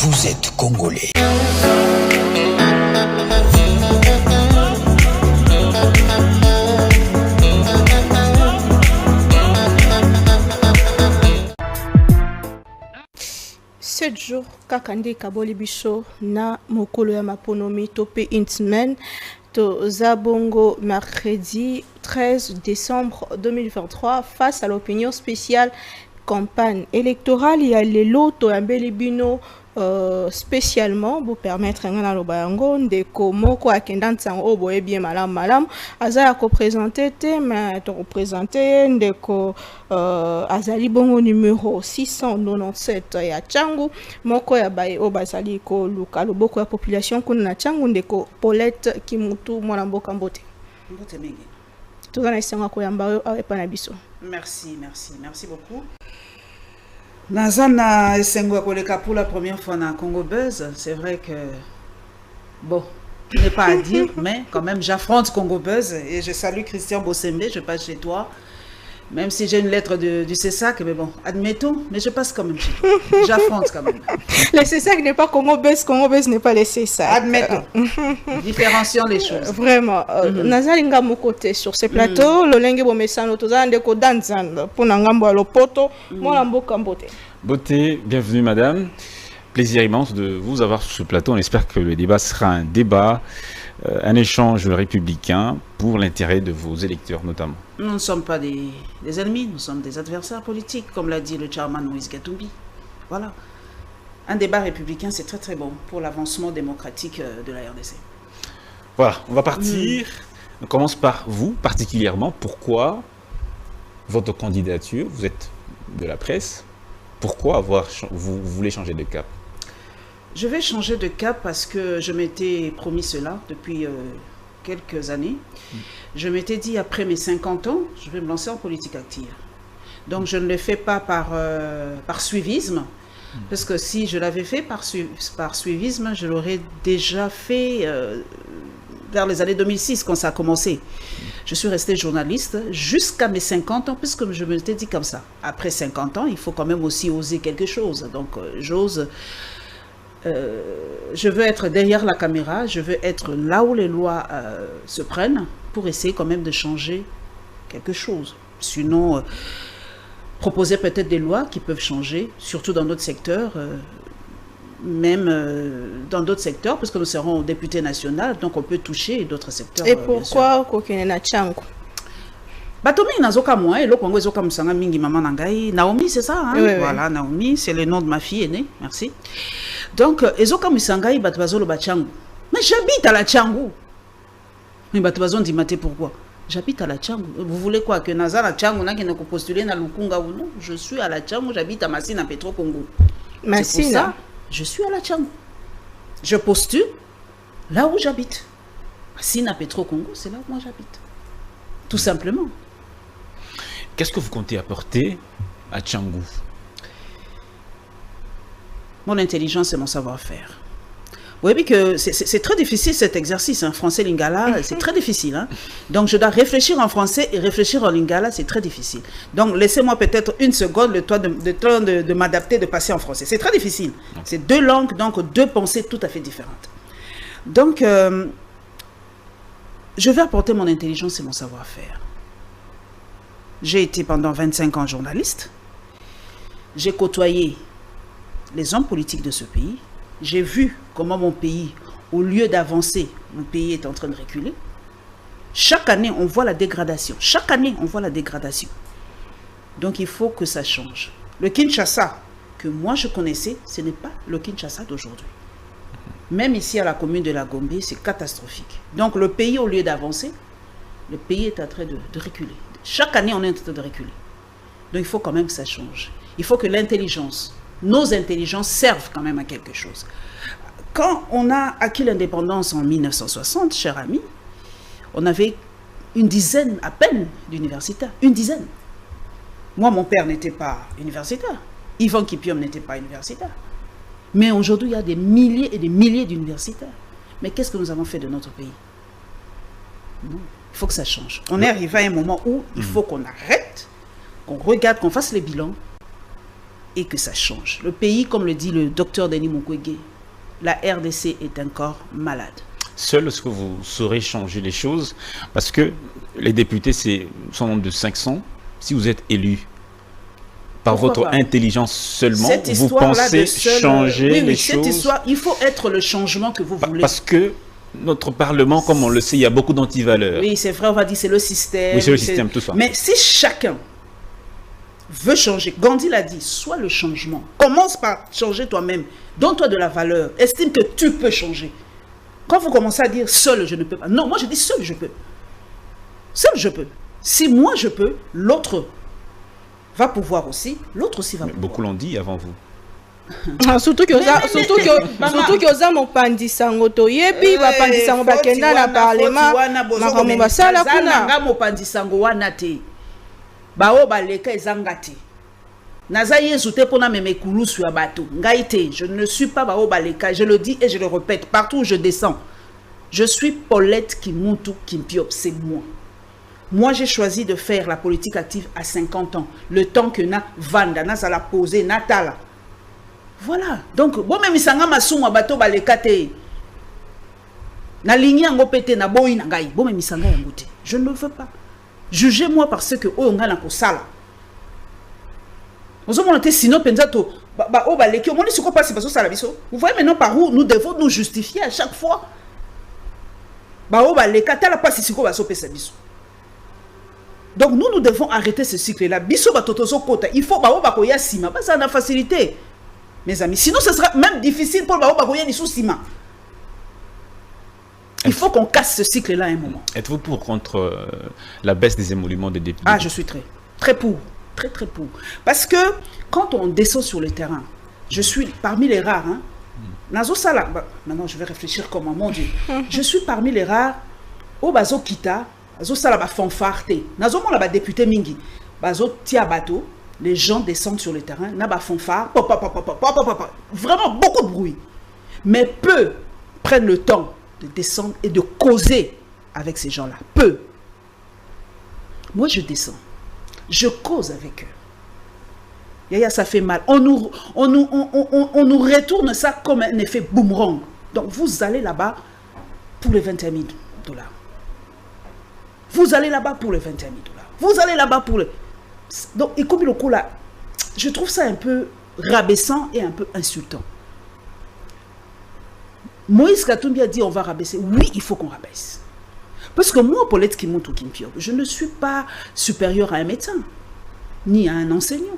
Vous êtes Congolais. Sept jours kakande kaboli biso na mokolo ya maponomi tope intmen to zabongo mercredi 13 décembre 2023 face à l'opinion spéciale campagne électorale ya lelo to yambeli bino spécialement pour permettre ngana lobango ndeko moko akenda ntango oboye bien malam aza ko présenter te mais to représenter ndeko azali bongo numéro 697 ya Tchangu moko ya baye o bazali ko luka loboko ya population kuna na Tchangu ndeko Paulette Kimutu mwana mboka mbote mingi tozana isenga ko yamba arepa na biso. Merci beaucoup. Nazana Esengo Koleka pour la première fois dans Congo Buzz, c'est vrai que bon, je n'ai pas à dire, mais quand même j'affronte Congo Buzz et je salue Christian Bossembe, je passe chez toi. Même si j'ai une lettre du CESAC, mais bon, admettons, mais je passe quand même chez toi. J'affronte quand même. Le CESAC n'est pas Congo Buzz n'est pas le CESAC. Admettons. Différencions les choses. Vraiment. Nazalinga mon côté sur ce plateau, l'olenge bomesano tozande ko danzan pour nangambo à lopoto, moi mboka mbote. Beauté, bienvenue madame. Plaisir immense de vous avoir sur ce plateau. On espère que le débat sera un débat, un échange républicain pour l'intérêt de vos électeurs notamment. Nous ne sommes pas des ennemis, nous sommes des adversaires politiques, comme l'a dit le chairman Moïse Gatumbi. Voilà. Un débat républicain, c'est très très bon pour l'avancement démocratique de la RDC. Voilà, on va partir. On commence par vous particulièrement. Pourquoi votre candidature? Vous êtes de la presse. Pourquoi vous voulez changer de cap? Je vais changer de cap parce que je m'étais promis cela depuis quelques années. Je m'étais dit, après mes 50 ans, je vais me lancer en politique active. Donc je ne le fais pas par suivisme, parce que si je l'avais fait par suivisme, je l'aurais déjà fait vers les années 2006, quand ça a commencé. Je suis restée journaliste jusqu'à mes 50 ans, puisque je m'étais dit comme ça. Après 50 ans, il faut quand même aussi oser quelque chose. Donc j'ose... je veux être derrière la caméra, je veux être là où les lois se prennent pour essayer quand même de changer quelque chose. Sinon, proposer peut-être des lois qui peuvent changer, surtout dans notre secteur, même dans d'autres secteurs, parce que nous serons députés nationaux, donc on peut toucher d'autres secteurs. Et pourquoi Kokene Tchangu? Batomi nazoka moi et le Congo zoka musanga mingi maman nangai. Naomi, c'est ça, hein? Oui, voilà, Naomi, c'est le nom de ma fille aînée, merci. Donc, ezoka musangai batbazolo bachangu. Mais j'habite à la Tchangu. Mais batbazon dit maté pourquoi? J'habite à la Tchangu. Vous voulez quoi que Naza la Tchangu n'a qu'une postuler na Lukunga ou non? Je suis à la Tchangu, j'habite à Massina Petro Congo. C'est pour ça, je suis à la Tchangu. Je postule là où j'habite. Massina Petro Congo, c'est là où moi j'habite. Tout simplement. Qu'est-ce que vous comptez apporter à Tchangu? Mon intelligence et mon savoir-faire. Vous voyez que c'est très difficile cet exercice, hein, français lingala, c'est très difficile. Hein. Donc je dois réfléchir en français et réfléchir en lingala, c'est très difficile. Donc laissez-moi peut-être une seconde le temps de m'adapter, de passer en français. C'est très difficile. C'est deux langues, donc deux pensées tout à fait différentes. Donc je vais apporter mon intelligence et mon savoir-faire. J'ai été pendant 25 ans journaliste. J'ai côtoyé les hommes politiques de ce pays. J'ai vu comment mon pays, au lieu d'avancer, mon pays est en train de reculer. Chaque année, on voit la dégradation. Chaque année, on voit la dégradation. Donc, il faut que ça change. Le Kinshasa que moi je connaissais, ce n'est pas le Kinshasa d'aujourd'hui. Même ici à la commune de la Gombe, c'est catastrophique. Donc, le pays, au lieu d'avancer, le pays est en train de reculer. Chaque année, on est en train de reculer. Donc, il faut quand même que ça change. Il faut que l'intelligence, nos intelligences servent quand même à quelque chose. Quand on a acquis l'indépendance en 1960, chers amis, on avait une dizaine à peine d'universitaires. Une dizaine. Moi, mon père n'était pas universitaire. Yvan Kipiom n'était pas universitaire. Mais aujourd'hui, il y a des milliers et des milliers d'universitaires. Mais qu'est-ce que nous avons fait de notre pays? Non. Il faut que ça change. On est arrivé à un moment où il faut qu'on arrête, qu'on regarde, qu'on fasse les bilans et que ça change. Le pays, comme le dit le docteur Denis Mukwege, la RDC est encore malade. Seul est-ce que vous saurez changer les choses? Parce que les députés, c'est son nombre de 500. Si vous êtes élu par votre intelligence seulement, vous pensez changer les choses? Cette histoire, il faut être le changement que vous voulez. Parce que notre Parlement, comme on le sait, il y a beaucoup d'antivaleurs. Oui, c'est vrai, on va dire c'est le système. Oui, c'est le système, tout ça. Mais si chacun veut changer, Gandhi l'a dit, sois le changement. Commence par changer toi-même. Donne-toi de la valeur. Estime que tu peux changer. Quand vous commencez à dire seul, je ne peux pas. Non, moi je dis seul, je peux. Seul, je peux. Si moi je peux, l'autre va pouvoir aussi. L'autre aussi va pouvoir. Beaucoup l'ont dit avant vous. Surtout que oza mopandi sango toyebi bapandi sango bakenda na parlement makambo basala kuna nga mopandi sango wana te bao baleka ezanga te naza yezu te pona meme kulusu ya bato ngai te, je ne suis pas bao baleka, je le dis et je le répète partout où je descends, je suis Paulette Kimuntu Kimpiop, c'est moi j'ai choisi de faire la politique active à 50 ans, le temps que na vanda na sala poser natala. Voilà, donc, bon, même si on a bateau balekate, na ligne en pété na boy na gai, bon, même si je ne le veux pas. Jugez-moi parce que on a na sala. Nous avons été sinon pensato, oh baleki, on dit ce qu'on passe parce que ça la biso. Vous voyez maintenant par où nous devons nous justifier à chaque fois. Oh balekata la passe ici qu'on va sauver sa biso. Donc nous devons arrêter ce cycle-là. Biso batotozo kota, il faut bakoya sima, parce que ça a facilité. Mes amis, sinon ce sera même difficile pour le sous-ciment. Il faut qu'on casse ce cycle-là à un moment. Êtes-vous pour contre la baisse des émolutions des députés? Ah, je suis très pour. Très pour. Parce que quand on descend sur le terrain, je suis parmi les rares. Hein, maintenant, je vais réfléchir comment, mon Dieu. Je suis parmi les rares. Au bazo kita, bazo sala ba fanfare. Nazo mon la député mingi. Bazo tia bateau. Les gens descendent sur le terrain, n'a fanfare, vraiment beaucoup de bruit. Mais peu prennent le temps de descendre et de causer avec ces gens-là. Peu. Moi, je descends. Je cause avec eux. Yaya, ça fait mal. On nous retourne ça comme un effet boomerang. Donc, vous allez là-bas pour les 21 000 $. Vous allez là-bas pour les 21 000 $. Vous allez là-bas pour les... Donc, et comme le coup là, je trouve ça un peu rabaissant et un peu insultant. Moïse Katumbi a dit on va rabaisser. Oui, il faut qu'on rabaisse. Parce que moi, Paulette Kimuntu Kimpiop, je ne suis pas supérieur à un médecin, ni à un enseignant.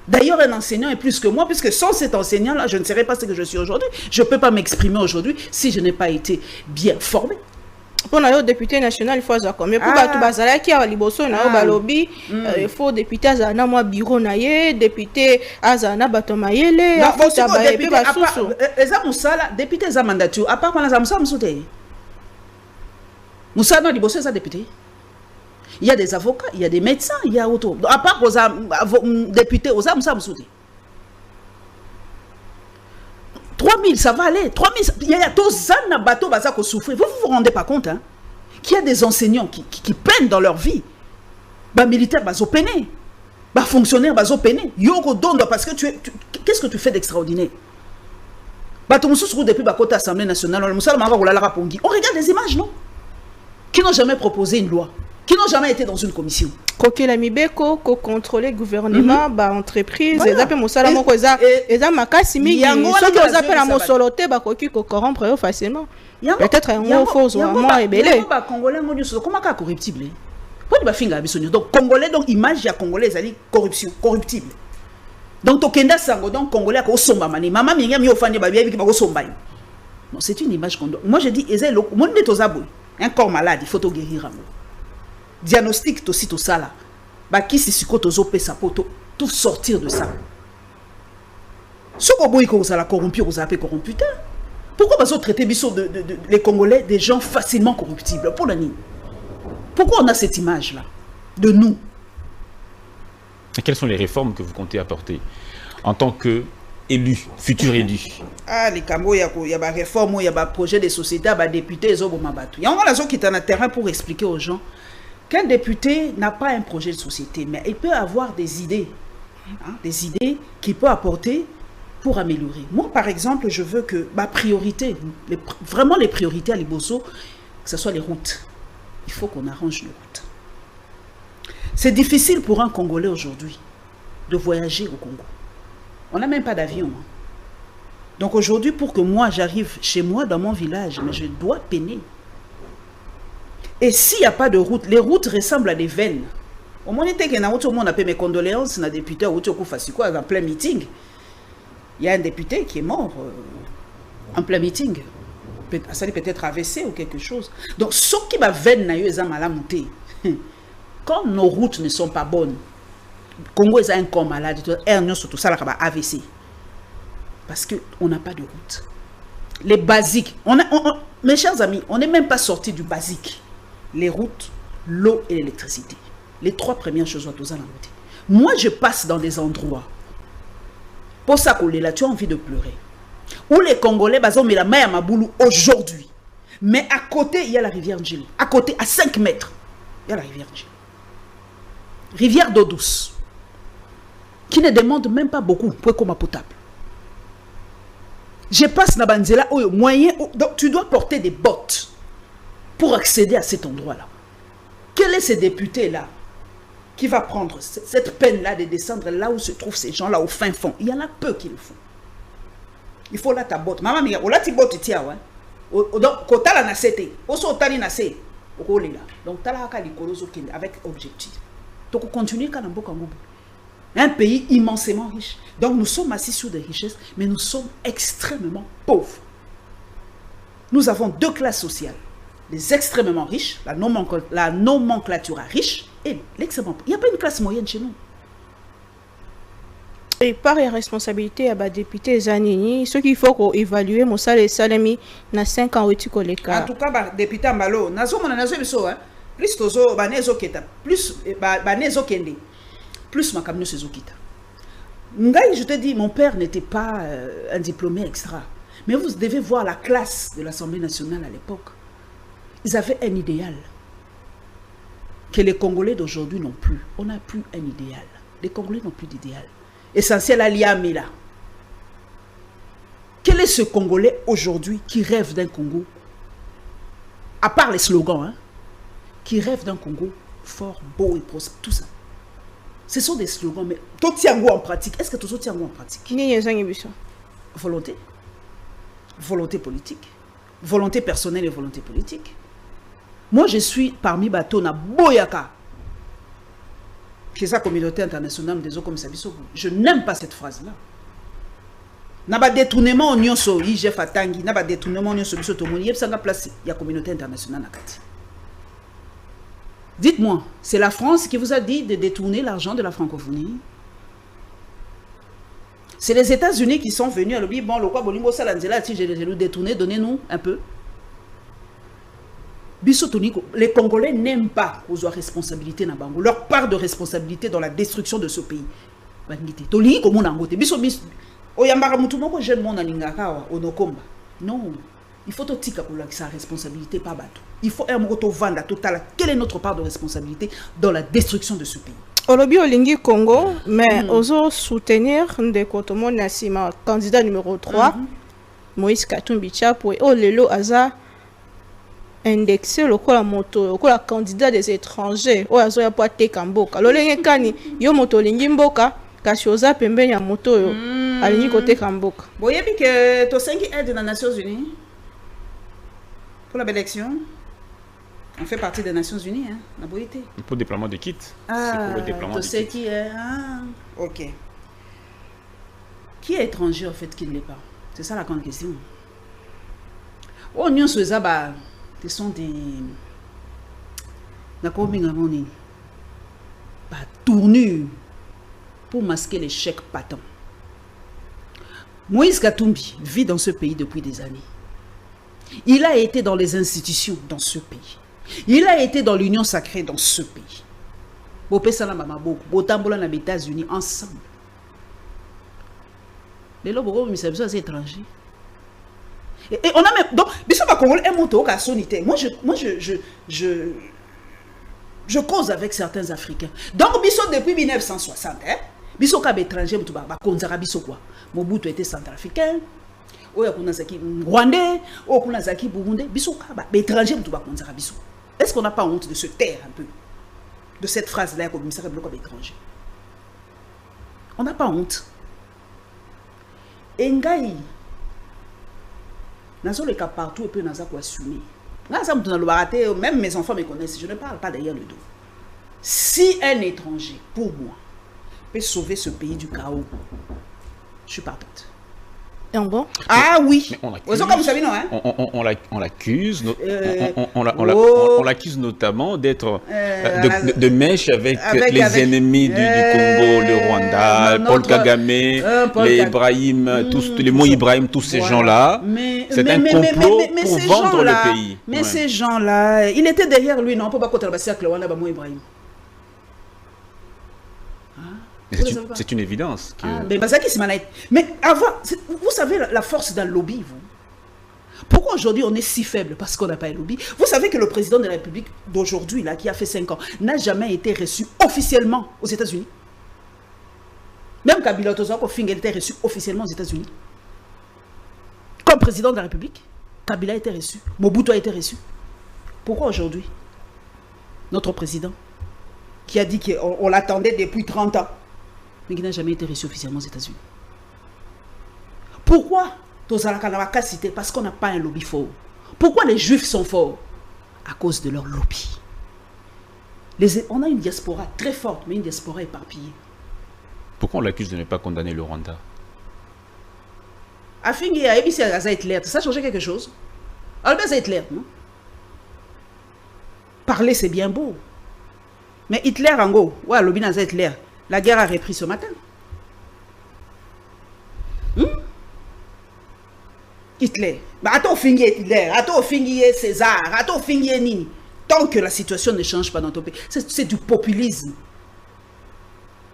D'ailleurs, un enseignant est plus que moi, puisque sans cet enseignant-là, je ne serais pas ce que je suis aujourd'hui. Je ne peux pas m'exprimer aujourd'hui si je n'ai pas été bien formé. Pour le député national, il faut avoir combien? Pour tout bazala qui a liboso na balobi, il faut député azana moi bureau na ye, député azana batomayele, il faut tabaye pe basusu. Eza musala député eza mandature. À part quand eza musala musute. Musala na liboso eza député. Il y a des avocats, il y a des médecins, il y a auto. À part aux députés eza musala musute. 3000, ça va aller. 3000, il y a tous un bateau qui souffre. Vous vous rendez pas compte hein, qu'il y a des enseignants qui peinent dans leur vie. Les militaires, ils peinent. Les fonctionnaires, ils peinent. Parce que qu'est-ce que tu fais d'extraordinaire? Depuis l'Assemblée nationale, on regarde les images, non? Qui n'ont jamais proposé une loi, qui n'ont jamais été dans une commission. Kokela mibeko ko contrôler gouvernement ba entreprise ezape mosala moko eza makasi mingi soki ozape na mosolote ba koki ko corrompre yo facilement peut-être un faux moi ebele ba congolais ngoni so comment ka corruptible pour ba finga biso donc congolais donc image ya congolais ezali corruptible donc tokenda sango donc congolais ko somba mani mama minga mi ofandi ba biebi ki ba ko somba non c'est une image qu'on doit moi je dis ezali mon netozabo un corps malade il faut to guérir diagnostic aussi tout ça là bah qui c'est quoi tout ça pour tout sortir de ça ce qu'on que vous allez corrompu vous avez corrompu pourquoi vous traiter les Congolais des gens facilement corruptibles pour la nuit pourquoi on a cette image là de nous et quelles sont les réformes que vous comptez apporter en tant que élu futur élu ah les Cambo il y a des réformes il y a des projets de société des députés ils ont il y a un qui est dans le terrain pour expliquer aux gens qu'un député n'a pas un projet de société, mais il peut avoir des idées hein, des idées qu'il peut apporter pour améliorer. Moi, par exemple, je veux que ma priorité, vraiment les priorités à Liboso, que ce soit les routes. Il faut qu'on arrange les routes. C'est difficile pour un Congolais aujourd'hui de voyager au Congo. On n'a même pas d'avion. Hein. Donc aujourd'hui, pour que moi, j'arrive chez moi, dans mon village, mais je dois peiner. Et s'il n'y a pas de route, les routes ressemblent à des veines. Au moins, on a fait mes condoléances, on a député en plein meeting. Il y a un député qui est mort en plein meeting. Ça dit peut-être AVC ou quelque chose. Donc, ce qui va venir, quand nos routes ne sont pas bonnes, Congo est un corps malade, surtout ça, AVC. Parce qu'on n'a pas de route. Les basiques, mes chers amis, on n'est même pas sorti du basique. Les routes, l'eau et l'électricité. Les 3 premières choses à tous à la route. Moi, je passe dans des endroits. Pour ça, tu as envie de pleurer. Où les Congolais, ils ont mis la main à Maboulou aujourd'hui. Mais à côté, il y a la rivière Ndjili. À côté, à 5 mètres, il y a la rivière Ndjili. Rivière d'eau douce. Qui ne demande même pas beaucoup pour être potable. Je passe dans Banzela, moyen, donc tu dois porter des bottes pour accéder à cet endroit-là. Quel est ce député-là qui va prendre cette peine-là de descendre là où se trouvent ces gens-là au fin fond? Il y en a peu qui le font. Il faut là ta botte. Maman, mais là tu bottes, tiens, ouais. Donc, quand tu as la nasete, aussi tu as la nasete, donc tu as la avec objectif. Donc, on continue quand on un pays immensément riche. Donc, nous sommes assis sur des richesses, mais nous sommes extrêmement pauvres. Nous avons 2 classes sociales. Les extrêmement riches, la nomenclature riche, et l'extrêmement pauvre. Il n'y a pas une classe moyenne chez nous. Et par les responsabilités à des députés Zanini, ce qu'il faut évaluer, mon salaire salami, na 5 ans où tu colles. En tout cas, député Ambalo, plus tozo banezo keta, plus banezo kende, plus ma kamino sezo kita. Ngai, je te dis, mon père n'était pas un diplômé extra, mais vous devez voir la classe de l'Assemblée nationale à l'époque. Ils avaient un idéal que les Congolais d'aujourd'hui n'ont plus. On n'a plus un idéal. Les Congolais n'ont plus d'idéal. Essentiel à l'IAMELA. Quel est ce Congolais aujourd'hui qui rêve d'un Congo, à part les slogans, hein, qui rêve d'un Congo fort, beau et prospère, tout ça. Ce sont des slogans, mais tout tient en pratique. Est-ce que tout ça tient en pratique? Volonté. Volonté politique. Volonté personnelle et volonté politique. Moi, je suis parmi Batona Boyaka. Qui est la communauté internationale des eaux comme ça. Je n'aime pas cette phrase-là. Naba détournement union so IGF Atangi, naba détournement union so biso tomoni, yeb sanga place il y a communauté internationale à Kati. Dites-moi, c'est la France qui vous a dit de détourner l'argent de la francophonie? C'est les États-Unis qui sont venus à l'objet, bon, le quoi bolingo salanzela, si je l'ai détourné, donnez-nous un peu. Les Congolais n'aiment pas aux responsabilités na bango, leur part de responsabilité dans la destruction de ce pays. Non, il faut que sa responsabilité pas bateau. Il faut vendre total. Quelle est notre part de responsabilité dans la destruction de ce pays? Olobi Olingi Congo, mais oso soutenir Ndekotomo Nassima, candidat numéro 3, Moïse Katumbi Tchapwe, Olelo Aza. Indexé le la moto, la candidat des étrangers, ou azo ya poate kamboka. Lolenge kani, yo moto lingi mboka, kashoza pembeni ya moto yo, alingi kote kamboka. Boyebi que to 5 aide dans les Nations Unies pour la belle élection. On fait partie des Nations Unies, hein, la boyité. Pour le déploiement de kits. Ah, c'est pour le déploiement de kits. Qui est, ah, ok. Qui est étranger en fait qui ne l'est pas? C'est ça la grande question. Oh, nous sommes bah. Ce sont des tournures pour masquer les chèques patents. Moïse Katumbi vit dans ce pays depuis des années. Il a été dans les institutions dans ce pays. Il a été dans l'union sacrée dans ce pays. Les États-Unis ensemble. Les lobos, mais c'est étranger. Et on a même donc moi je cause avec certains Africains. Donc depuis 1960 hein, Biso ka étranger mutu ba konzaka biso quoi. Mobutu était centrafricain. Oya kuna zaki rwandais, o kuna zaki burundais, biso ka ba étranger mutu ba konzaka biso. Est-ce qu'on n'a pas honte de se taire un peu de cette phrase là comme ça bloc étranger? On n'a pas honte. Engai nazo le cas partout et puis nazo quoi assumer. Là ça me donne le baraté, même mes enfants me connaissent, je ne parle pas derrière le dos. Si un étranger pour moi peut sauver ce pays du chaos, je suis partante. Et en bon? Ah oui. On l'accuse. On l'accuse notamment d'être de mèche avec les ennemis du Congo, le Rwanda, Paul Kagame, les Ibrahim, tous les mots Ibrahim, tous ces gens-là. C'est un complot pour vendre le pays. Mais ces gens-là, il était derrière lui, non? On peut pas contrabasser avec le Rwanda, bah Ibrahim. C'est une évidence. Que... Mais avant, vous savez la force d'un lobby, vous. Pourquoi aujourd'hui on est si faible? Parce qu'on n'a pas un lobby. Vous savez que le président de la République d'aujourd'hui, là, qui a fait 5 ans, n'a jamais été reçu officiellement aux États-Unis. Même Kabila Tozako Fing était reçu officiellement aux États-Unis. Comme président de la République, Kabila a été reçu, Mobutu a été reçu. Pourquoi aujourd'hui notre président, qui a dit qu'on l'attendait depuis 30 ans, mais qui n'a jamais été reçu officiellement aux États-Unis. Pourquoi parce qu'on n'a pas un lobby fort. Pourquoi les Juifs sont forts? À cause de leur lobby. On a une diaspora très forte, mais une diaspora éparpillée. Pourquoi on l'accuse de ne pas condamner le Rwanda? Afingi a ébissé à Hitler, ça a changé quelque chose? Albert Hitler, non? Parler c'est bien beau. Mais Hitler en gros, ouais, lobby dans Hitler. La guerre a repris ce matin. Hitler. Bah, attends, fingi Hitler. Attends, fingi César. Attends, fingi Nini. Tant que la situation ne change pas dans ton pays, c'est du populisme.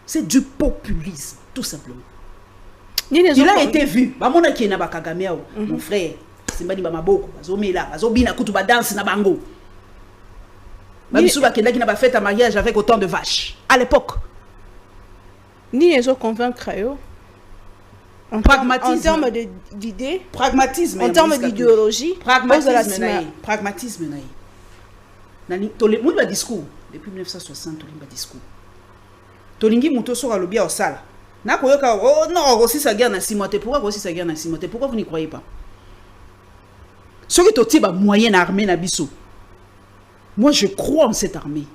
C'est du populisme, tout simplement. Il a été vu. Bah, mon aki na Kagame, mon frère. C'est Mbani Bamaboko. Bazomela. Bazobina kutuba danse na bango. Babisuba Kenda qui n'a pas fait un mariage avec autant de vaches. À l'époque. Ni les autres convaincre en termes d'idées, pragmatisme, en termes d'idéologie, pragmatisme. Tout discours depuis 1960, tout le discours. Tolingi muto sora lobia au sala. Na koyoka oh non aussi ça guerre na 6 mois. Pourquoi aussi ça guerre na 6 mois? Pourquoi vous n'y croyez pas? Ce qui est ba moyenne armée na biso. Moi je crois en cette armée.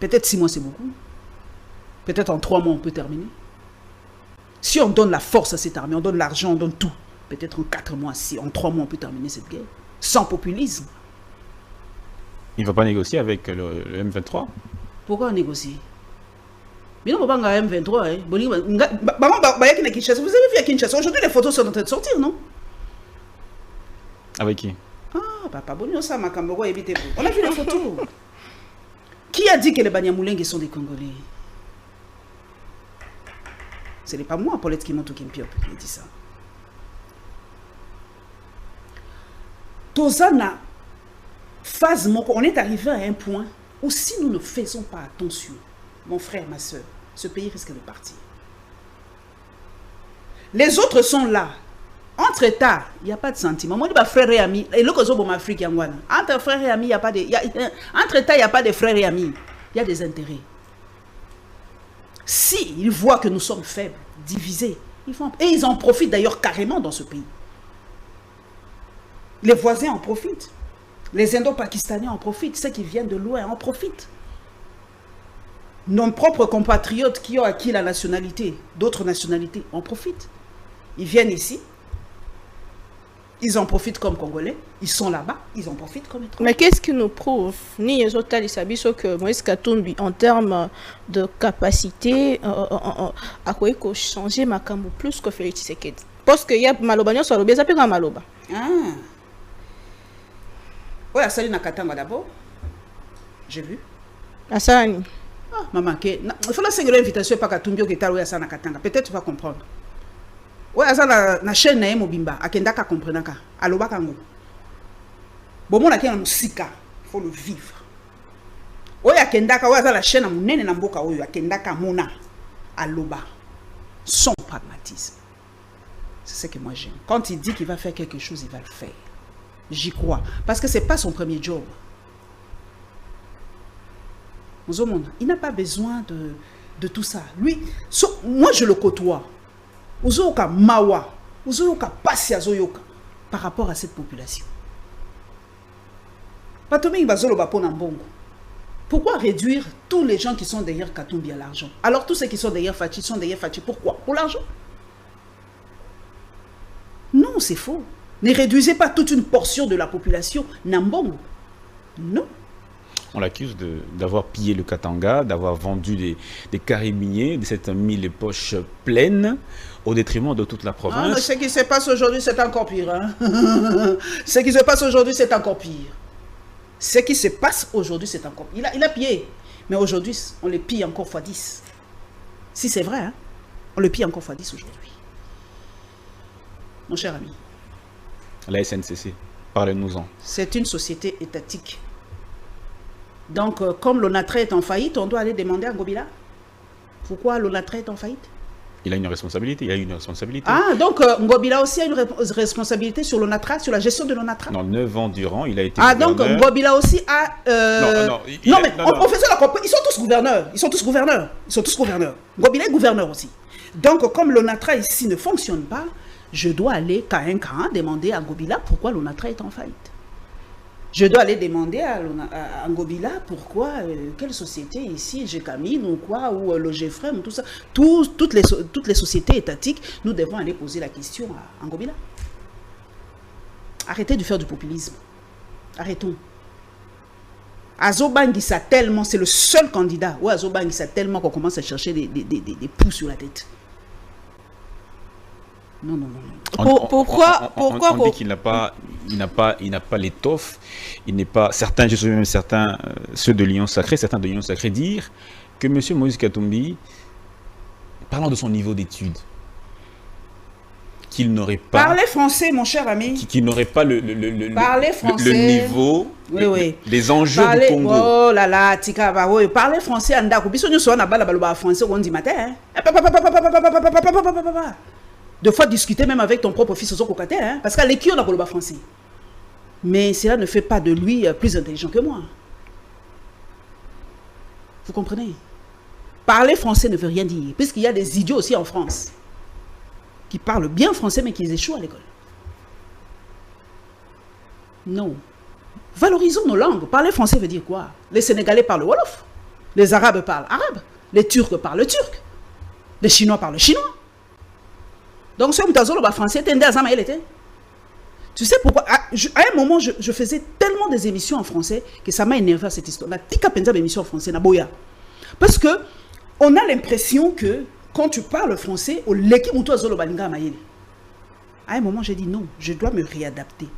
Peut-être 6 mois c'est beaucoup. Peut-être en 3 mois, on peut terminer. Si on donne la force à cette armée, on donne l'argent, on donne tout. Peut-être en 4 mois, en 3 mois, on peut terminer cette guerre. Sans populisme. Il ne va pas négocier avec le M23? Pourquoi négocier? Mais non, on va pas M23. Vous avez vu à Kinshasa? Aujourd'hui, les photos sont en train de sortir, non? Avec qui? Ah, papa, on a vu les photos. Qui a dit que les Banyamulenge sont des Congolais? Ce n'est pas moi, Paulette Kimoto Kimpiop, qui dit ça. Tozana, phase, on est arrivé à un point où si nous ne faisons pas attention, mon frère, ma soeur, ce pays risque de partir. Les autres sont là. Entre États, il n'y a pas de sentiment. Moi, je dis frères et amis. Et l'autre, c'est Afrique. Entre frères et amis, il n'y a pas de. Entre États, il n'y a pas de frères et amis. Il y a des intérêts. Si ils voient que nous sommes faibles, divisés, et ils en profitent d'ailleurs carrément dans ce pays. Les voisins en profitent. Les Indo-Pakistanais en profitent. Ceux qui viennent de loin en profitent. Nos propres compatriotes qui ont acquis la nationalité, d'autres nationalités, en profitent. Ils viennent ici. Ils en profitent comme Congolais. Ils sont là-bas. Ils en profitent comme étrangers. Mais qu'est-ce qui nous prouve, ni les autres Talisabiso, que Moïse Katumbi, en termes de capacité, à quoi il faut changer ma camou plus que Félix Tshisekedi? Parce qu'il y a Malobagnon sur le biais, ça peut être Maloba. Ah. Oui, à Salina Katanga d'abord. J'ai vu. À Salani. Ah, maman, il faut la singulière invitation par Katumbi qui est à Salina Katanga. Peut-être tu vas comprendre. Oui, à la chaîne na Mobimba, à Kendaka comprenaka, à Lobakango. Bon, mon akena musika, il faut le vivre. Oui, à Kendaka, oui, à la chaîne na Mounene na Mboka, oui, à Kendaka Mona. à Loba. Son pragmatisme. C'est ce que moi j'aime. Quand il dit qu'il va faire quelque chose, il va le faire. J'y crois. Parce que ce n'est pas son premier job. Il n'a pas besoin de tout ça. Lui, moi je le côtoie. Ozoyoka mawa. Ozoyoka pasi azoyoka. Par rapport à cette population. Pourquoi réduire tous les gens qui sont derrière Katumbi à l'argent? Alors tous ceux qui sont derrière Fachi sont derrière Fachi. Pourquoi? Pour l'argent? Non, c'est faux. Ne réduisez pas toute une portion de la population Nambongo. Non. On l'accuse d'avoir pillé le Katanga, d'avoir vendu des carabiniers, de s'être mis les poches pleines au détriment de toute la province. Ah, ce qui se passe aujourd'hui, c'est encore pire. Hein? Ce qui se passe aujourd'hui, c'est encore pire. Ce qui se passe aujourd'hui, c'est encore pire. Il a pillé. Mais aujourd'hui, on le pille encore x10. Si c'est vrai, hein? On le pille encore x10 aujourd'hui. Mon cher ami. La SNCC, parlez-nous-en. C'est une société étatique. Donc, comme l'ONATRA est en faillite, on doit aller demander à Ngobila. Pourquoi l'ONATRA est en faillite? Il a une responsabilité, il a une responsabilité. Ah, donc Ngobila aussi a une responsabilité sur l'ONATRA, sur la gestion de l'ONATRA. Dans 9 ans durant, il a été gouverneur. Donc Ngobila aussi a... on fait ça la compagnie. Ils sont tous gouverneurs. Ils sont tous gouverneurs. Ils sont tous gouverneurs. Ngobila est gouverneur aussi. Donc, comme l'ONATRA ici ne fonctionne pas, je dois aller demander à Ngobila pourquoi l'ONATRA est en faillite. Je dois aller demander à Ngobila pourquoi, quelle société ici, Gécamine ou quoi, ou le Gefrem, tout ça. Toutes les sociétés étatiques, nous devons aller poser la question à Ngobila. Arrêtez de faire du populisme. Arrêtons. Azobangisa tellement, c'est le seul candidat. Ouais, Azobangisa tellement qu'on commence à chercher des poux sur la tête. Non. Pourquoi on dit qu'il n'a pas l'étoffe, il n'est pas certains, je suis même certains, ceux de l'Union Sacrée, certains de l'Union Sacrée dire que M. Moïse Katumbi, parlant de son niveau d'études, qu'il n'aurait pas... Parlez français, mon cher ami. Qu'il n'aurait pas le niveau, oui. les enjeux du Congo. Oh là là, tika, oui. Parlez français, Andako. Biso nous sommes à français on dit matin. De fois discuter même avec ton propre fils aux Okokate, hein, parce qu'à l'équipe on a le français. Mais cela ne fait pas de lui plus intelligent que moi. Vous comprenez? Parler français ne veut rien dire, puisqu'il y a des idiots aussi en France qui parlent bien français mais qui échouent à l'école. Non. Valorisons nos langues. Parler français veut dire quoi? Les Sénégalais parlent Wolof, les Arabes parlent arabe, les Turcs parlent turc, les Chinois parlent chinois. Donc, ce que français, tu sais pourquoi? À un moment, je faisais tellement des émissions en français que ça m'a énervé à cette histoire. La tika penza d'émissions en français, na boya. Parce que on a l'impression que quand tu parles français, au leki muto azolo balinga mayele. À un moment, j'ai dit non, je dois me réadapter.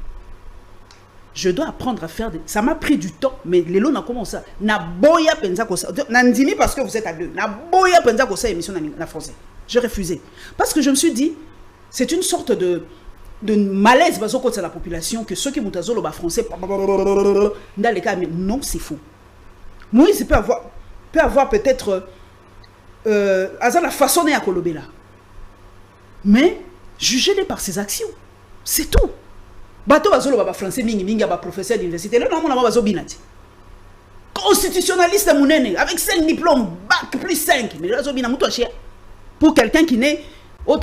Je dois apprendre à faire des... Ça m'a pris du temps, mais les lots n'a commencé ça. Na boya penza kosa. Nandimi parce que vous êtes à deux. Na boya penza kosa émission na français. J'ai refusé. Parce que je me suis dit, c'est une sorte de malaise de la population que ceux qui ont le français, dans les cas, mais non, c'est faux. Moïse peut avoir peut-être la façon à Kolobela. Mais jugez-les par ses actions. C'est tout. Bateau bazolo français, mingi professeur d'université. Là, non, on binati. Constitutionnaliste avec 5 diplômes, bac plus 5. Mais là, zobina muto chien. Pour quelqu'un qui n'est vous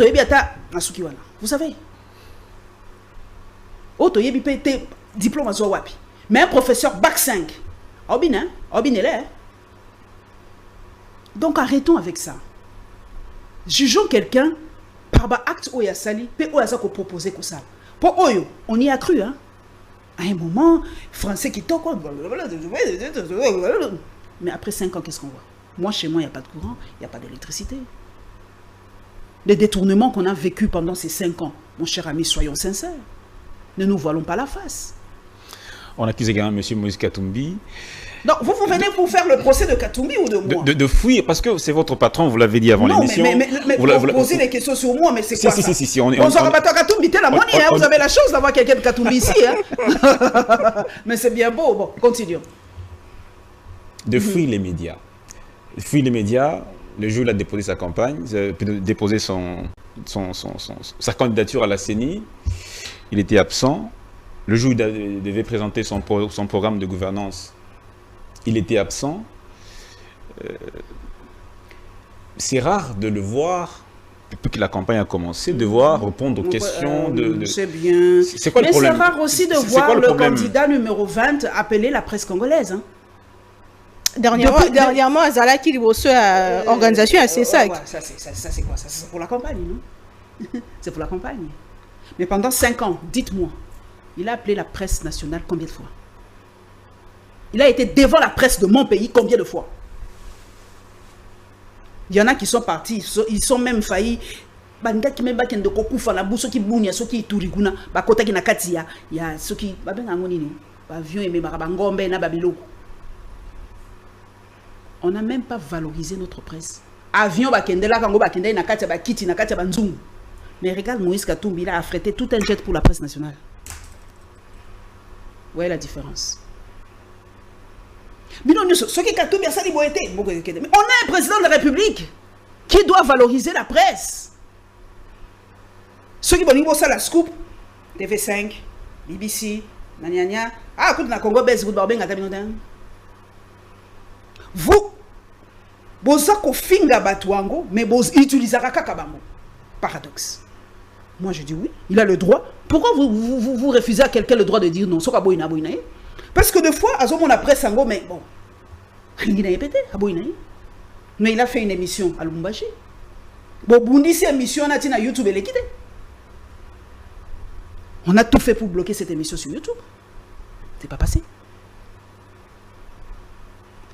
savez, diplôme mais un professeur bac 5, donc arrêtons avec ça. Jugeons quelqu'un par acte ou yasali, pe ou yasako proposer comme ça. Pour Oyo, on y a cru, hein. À un moment, français qui toque, mais après 5 ans, qu'est-ce qu'on voit? Moi, chez moi, il n'y a pas de courant, il n'y a pas d'électricité. Les détournements qu'on a vécus pendant ces 5 ans, mon cher ami, soyons sincères. Ne nous voilons pas la face. On accuse également M. Moïse Katumbi. Donc, vous venez pour faire le procès de Katumbi ou de moi? De fuir, parce que c'est votre patron, vous l'avez dit avant l'émission. Mais vous posez des questions sur moi, mais c'est quoi ça? Si, Katumbi, vous avez la chance d'avoir quelqu'un de Katumbi ici. Hein? Mais c'est bien beau. Bon, continuons. De fuir les médias. Fuir les médias, le jour où il a déposé sa campagne, déposé sa candidature à la CENI, il était absent. Le jour où il devait présenter son programme de gouvernance, il était absent. C'est rare de le voir, depuis que la campagne a commencé, devoir répondre aux questions C'est bien. C'est quoi le problème? Mais c'est rare aussi de voir le candidat numéro 20 appeler la presse congolaise. Hein. Dernièrement, Azala qui reçoit organisation à CESAC. Ça c'est quoi? Ça c'est pour la campagne, non? C'est pour la campagne. Mais pendant 5 ans, dites-moi, il a appelé la presse nationale combien de fois? Il a été devant la presse de mon pays combien de fois? Il y en a qui sont partis, ils sont même faillis. Banga qui même bakende kokufa na buso ki bunya soki turiguna bakota ki na kati ya soki babenga ngoni ni ba avion et même ngombe na babiloko. On n'a même pas valorisé notre presse. Avion bakende la kango bakende na kati ba kiti na kati ba nzungu. Mais regarde Moïse Katumbi, il a affrété tout un jet pour la presse nationale. Où est la différence? Mais on a un président de la République qui doit valoriser la presse. Ceux qui vont ça la scoop, TV5, BBC, Nanyanya, écoute, na Congo Base, vous, vous avez finga batuango, mais vous utilisez kakabango. Paradoxe. Moi je dis oui, il a le droit. Pourquoi vous refusez à quelqu'un le droit de dire non? Parce que des fois, on a presse sango, mais bon, il a pété, mais il a fait une émission à Lumbashi. Bon, Bundi, c'est une émission à YouTube, elle est quittée. On a tout fait pour bloquer cette émission sur YouTube. C'est pas passé.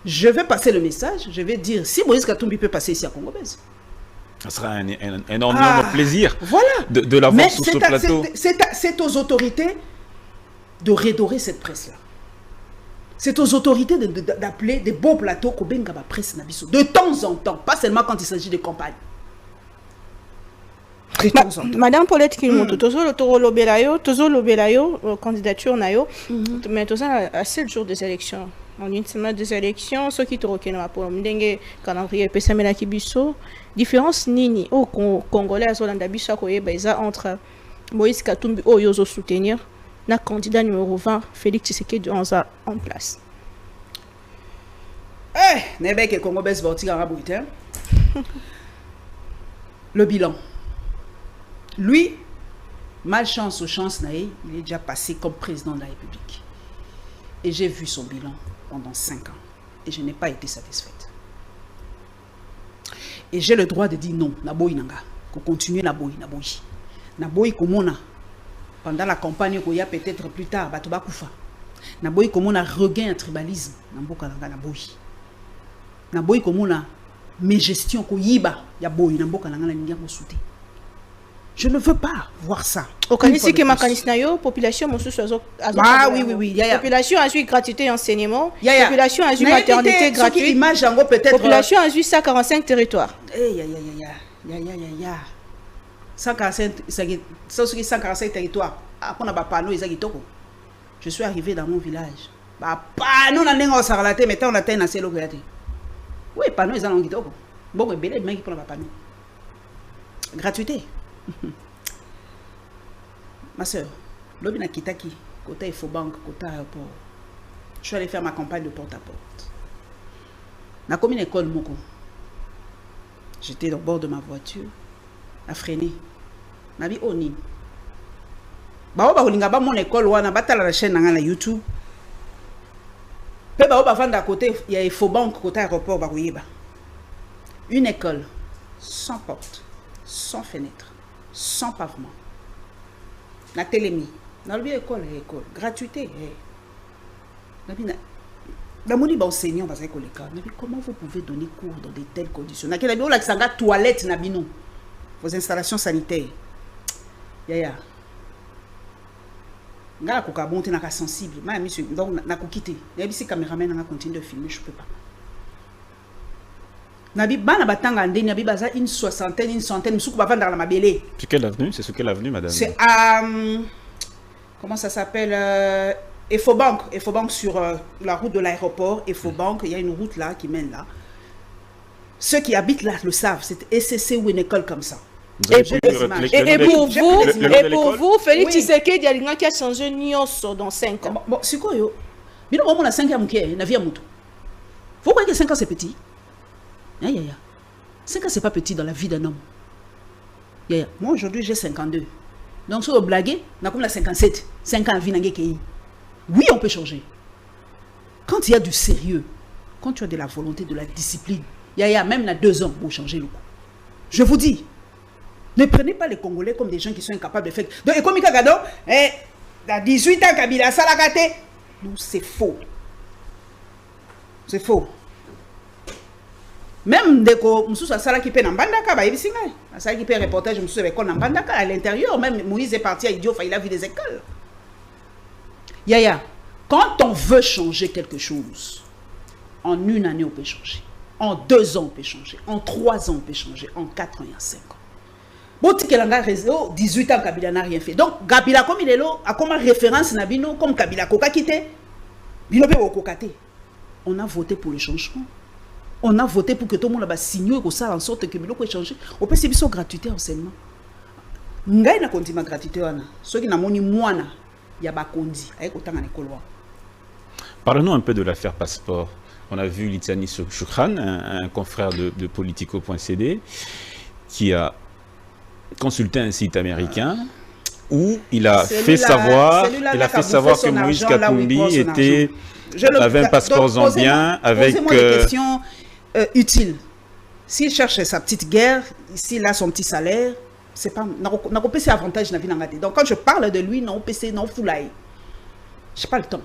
Je vais passer le message, je vais dire, si Moïse Katumbi peut passer ici à Congo-Bèze. Ça sera un énorme plaisir de l'avoir sur ce plateau. C'est aux autorités de redorer cette presse-là. C'est aux autorités d'appeler des beaux plateaux Kobenga ba presse Nabiso. De temps en temps, pas seulement quand il s'agit de campagne. De temps en temps. Madame Paulette Kilimoto, toujours le candidature nayo, mais tout ça à 7 jours des élections. En une semaine des élections, ceux qui te reconnaissent pour me calendrier Pessamela Kibiso, différence nini au Congolais Zolanda Biso Koyeba entre Moïse Katumbi au Yozo soutenir le candidat numéro 20 Félix Tshisekedi en place. Nebeke Congo Bes Bortiga Rabouite. Le bilan. Lui, malchance ou chance naïe, il est déjà passé comme président de la République. Et j'ai vu son bilan pendant 5 ans. Et je n'ai pas été satisfaite. Et j'ai le droit de dire non, Naboy Nanga, qu'on continue Naboy. Naboy Komona, pendant la campagne qu'il y a peut-être plus tard, Batoba Koufa. Naboy Komona regain un tribalisme, Namboka Nanga Naboy. Naboy Komona, mes gestions Koyiba, Yaboy, Namboka Nanga Nanga Mosouté. Je ne veux pas voir ça. Au Canada, que ma canisnayo, population, mon sous oui. Population a eu gratuité enseignement. Population a eu maternité gratuite. Population a eu 145 territoires. 145 territoires. Après, on a panneau, je suis arrivé dans mon village. Panneau, on a un sarlaté, mais on a un assez lourd. Oui, panneau, ils ont un guitare. Bon, mais il qui prend la panneau. Gratuité. Ma soeur, l'homme n'a quitté qui côté Infobank, côté aéroport. Je suis allé faire ma campagne de porte-à-porte. Na comme une école moko. J'étais au bord de ma voiture, à freiner. Na bi oni. Ba ba olinga ba mon école wana batala la chaîne na YouTube. Pe ba vendre à côté, il y a Infobank côté aéroport ba koyeba. Une école sans porte, sans fenêtre, sans pavement. La télémie. Dans le école, gratuité. Enseignant, comment vous pouvez donner cours dans de telles conditions? Toilette, vos installations sanitaires. Yaya. Nga ko ka bonté na sensible. Ma monsieur donc na ko quitter. Nabi si caméraman na continue de filmer, je peux pas. Nabi bana batanga ndeni nabi baza une soixantaine, une centaine musuku ba vendre la mabélé. C'est quelle avenue? C'est sur quelle avenue, madame? C'est à comment ça s'appelle Infobank sur la route de l'aéroport Infobank, il y a une route là qui mène là. Ceux qui habitent là le savent. C'est ECC ou une école comme ça. Et pour vous, Félix Tshisekedi a changé Nyonso dans 5 ans. Bon, c'est quoi yo? Mais non, on a 5 ans qui est la vie à Moutou. Vous croyez que 5 ans c'est petit? 5 ans c'est pas petit dans la vie d'un homme. Moi aujourd'hui j'ai 52. Donc sur le blaguer, on a comme la 57. 5 ans à vie n'angé. Oui, on peut changer. Quand il y a du sérieux, quand tu as de la volonté, de la discipline, il y a même 2 ans pour changer le coup. Je vous dis, ne prenez pas les Congolais comme des gens qui sont incapables de faire. Donc, et comme il y a 18 ans, Kabila Salakate. Non, c'est faux. C'est faux. Même dès que Moussou Sala qui paie dans Bandaka, Sala qui paie reportage, Moussou avec dans Bandaka, à l'intérieur, même Moïse est parti à Idiot, il a vu des écoles. Yaya, quand on veut changer quelque chose, en 1 année on peut changer, en 2 ans on peut changer, en 3 ans on peut changer, en 4 ans et en 5 ans. Bon, 18 ans, Kabila n'a rien fait. Donc, Kabila, comme il est là, a comme référence, comme Kabila Koka quitté, on a voté pour le changement. On a voté pour que tout le monde a signé en sorte que Bilo peut changer. On peut se gratuité enseignement. Ngai na konti ma gratuité wana. Ceux qui na moni mwana ya ba kondi avec autant en école. Parlons un peu de l'affaire passeport. On a vu Litiani Choukran, un confrère de Politico.cd, qui a consulté un site américain où il a fait savoir que Moïse Katumbi avait un passeport zambien avec... Posez-moi des questions utiles. S'il cherche sa petite guerre, s'il a son petit salaire, c'est pas... On a ces avantages dans la vie. Donc quand je parle de lui, non, PC, non, foulaï. Je n'ai pas le temps.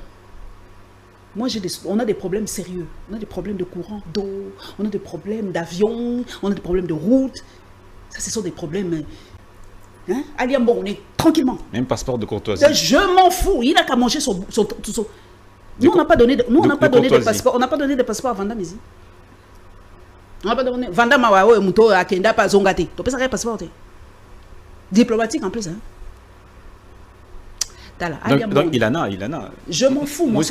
Moi, on a des problèmes sérieux. On a des problèmes de courant d'eau, on a des problèmes d'avion, on a des problèmes de route. Ça, ce sont des problèmes... Hein? Allez, bon, on est tranquillement. Même passeport de courtoisie. Je m'en fous. Il n'a qu'à manger son... Nous, on n'a pas donné de passeport. On n'a pas donné de passeport à Vanda Mizi. On n'a pas donné... Vanda Mawawe, Mouto, Akenda, pas Zongate. Tu peux savoir passeport. Diplomatique en plus. Hein? Donc, il en a. Je m'en fous. Moi,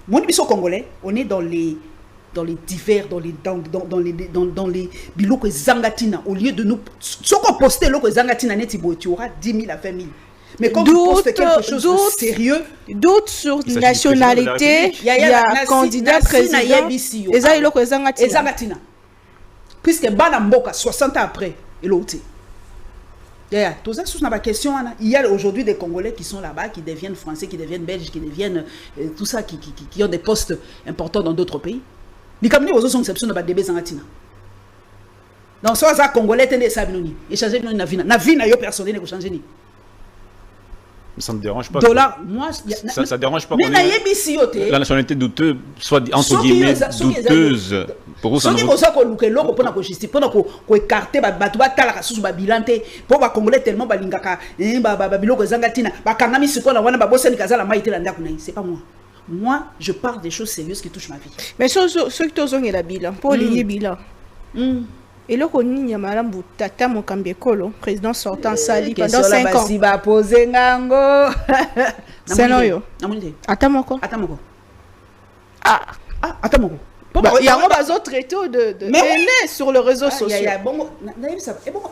Moni biso congolais, on est dans les divers, dans les biloko zangatina. Au lieu de nous, ce qu'on postait loko zangatina net, tu auras 10 000 à 20 000. Mais quand tu postes quelque chose de sérieux, doute sur nationalité, il y a candidat président. Et ça, il loko zangatina. Puisque Banamboka 60 ans après, il a été. Tout ça, c'est une question. Il y a aujourd'hui des Congolais qui sont là-bas, qui deviennent français, qui deviennent belges, qui deviennent tout ça, qui ont des postes importants dans d'autres pays. Les Camerounais aux autres sont exception de bébé zangatina. Donc, soit ça Congolais, t'es des sabinoni. Et changer na vie na yo personnel ne changer ni. Ça ne dérange pas. Dollar, moi, ça dérange pas. Mais la nationalité douteuse, soit entre guillemets douteuse. Pour ça, nous avons que l'eau pour nous justifier, pour écarter batouba talaka sous babilante, pour les Congolais tellement balingaka, biloko zangatina, bakangami siko na wana babosa ni kazala maïté landa kunaï. C'est pas moi. Moi, je parle des choses sérieuses qui touchent ma vie. Mais ceux qui ont la bilan, pour les bilan. Et là, on y a Madame Tata Mokambekolo, président sortant Sali pendant 5 ans. C'est non yo. Atamoko. Ah, Atamoko. Il y a un autre traité de haine sur le réseau social. Et bon,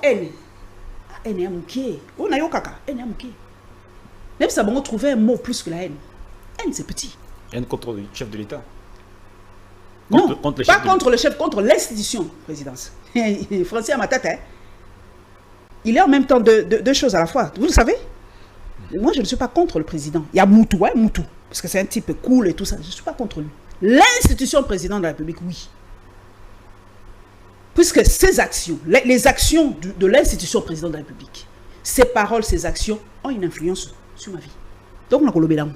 haine est mouké. On a eu caca. Haine est mouké. Même ça, on trouver un mot plus que la haine. Haine, c'est petit. Haine contre le chef de l'État. Non, pas contre le chef, contre l'institution présidence. Français à ma tête, hein. Il est en même temps deux choses à la fois. Vous le savez? Moi, je ne suis pas contre le président. Il y a Moutou, hein, Moutou. Parce que c'est un type cool et tout ça. Je ne suis pas contre lui. L'institution président de la République, oui. Puisque ces actions, les actions de l'institution président de la République, ses paroles, ses actions ont une influence sur ma vie. Donc, on a colobé là.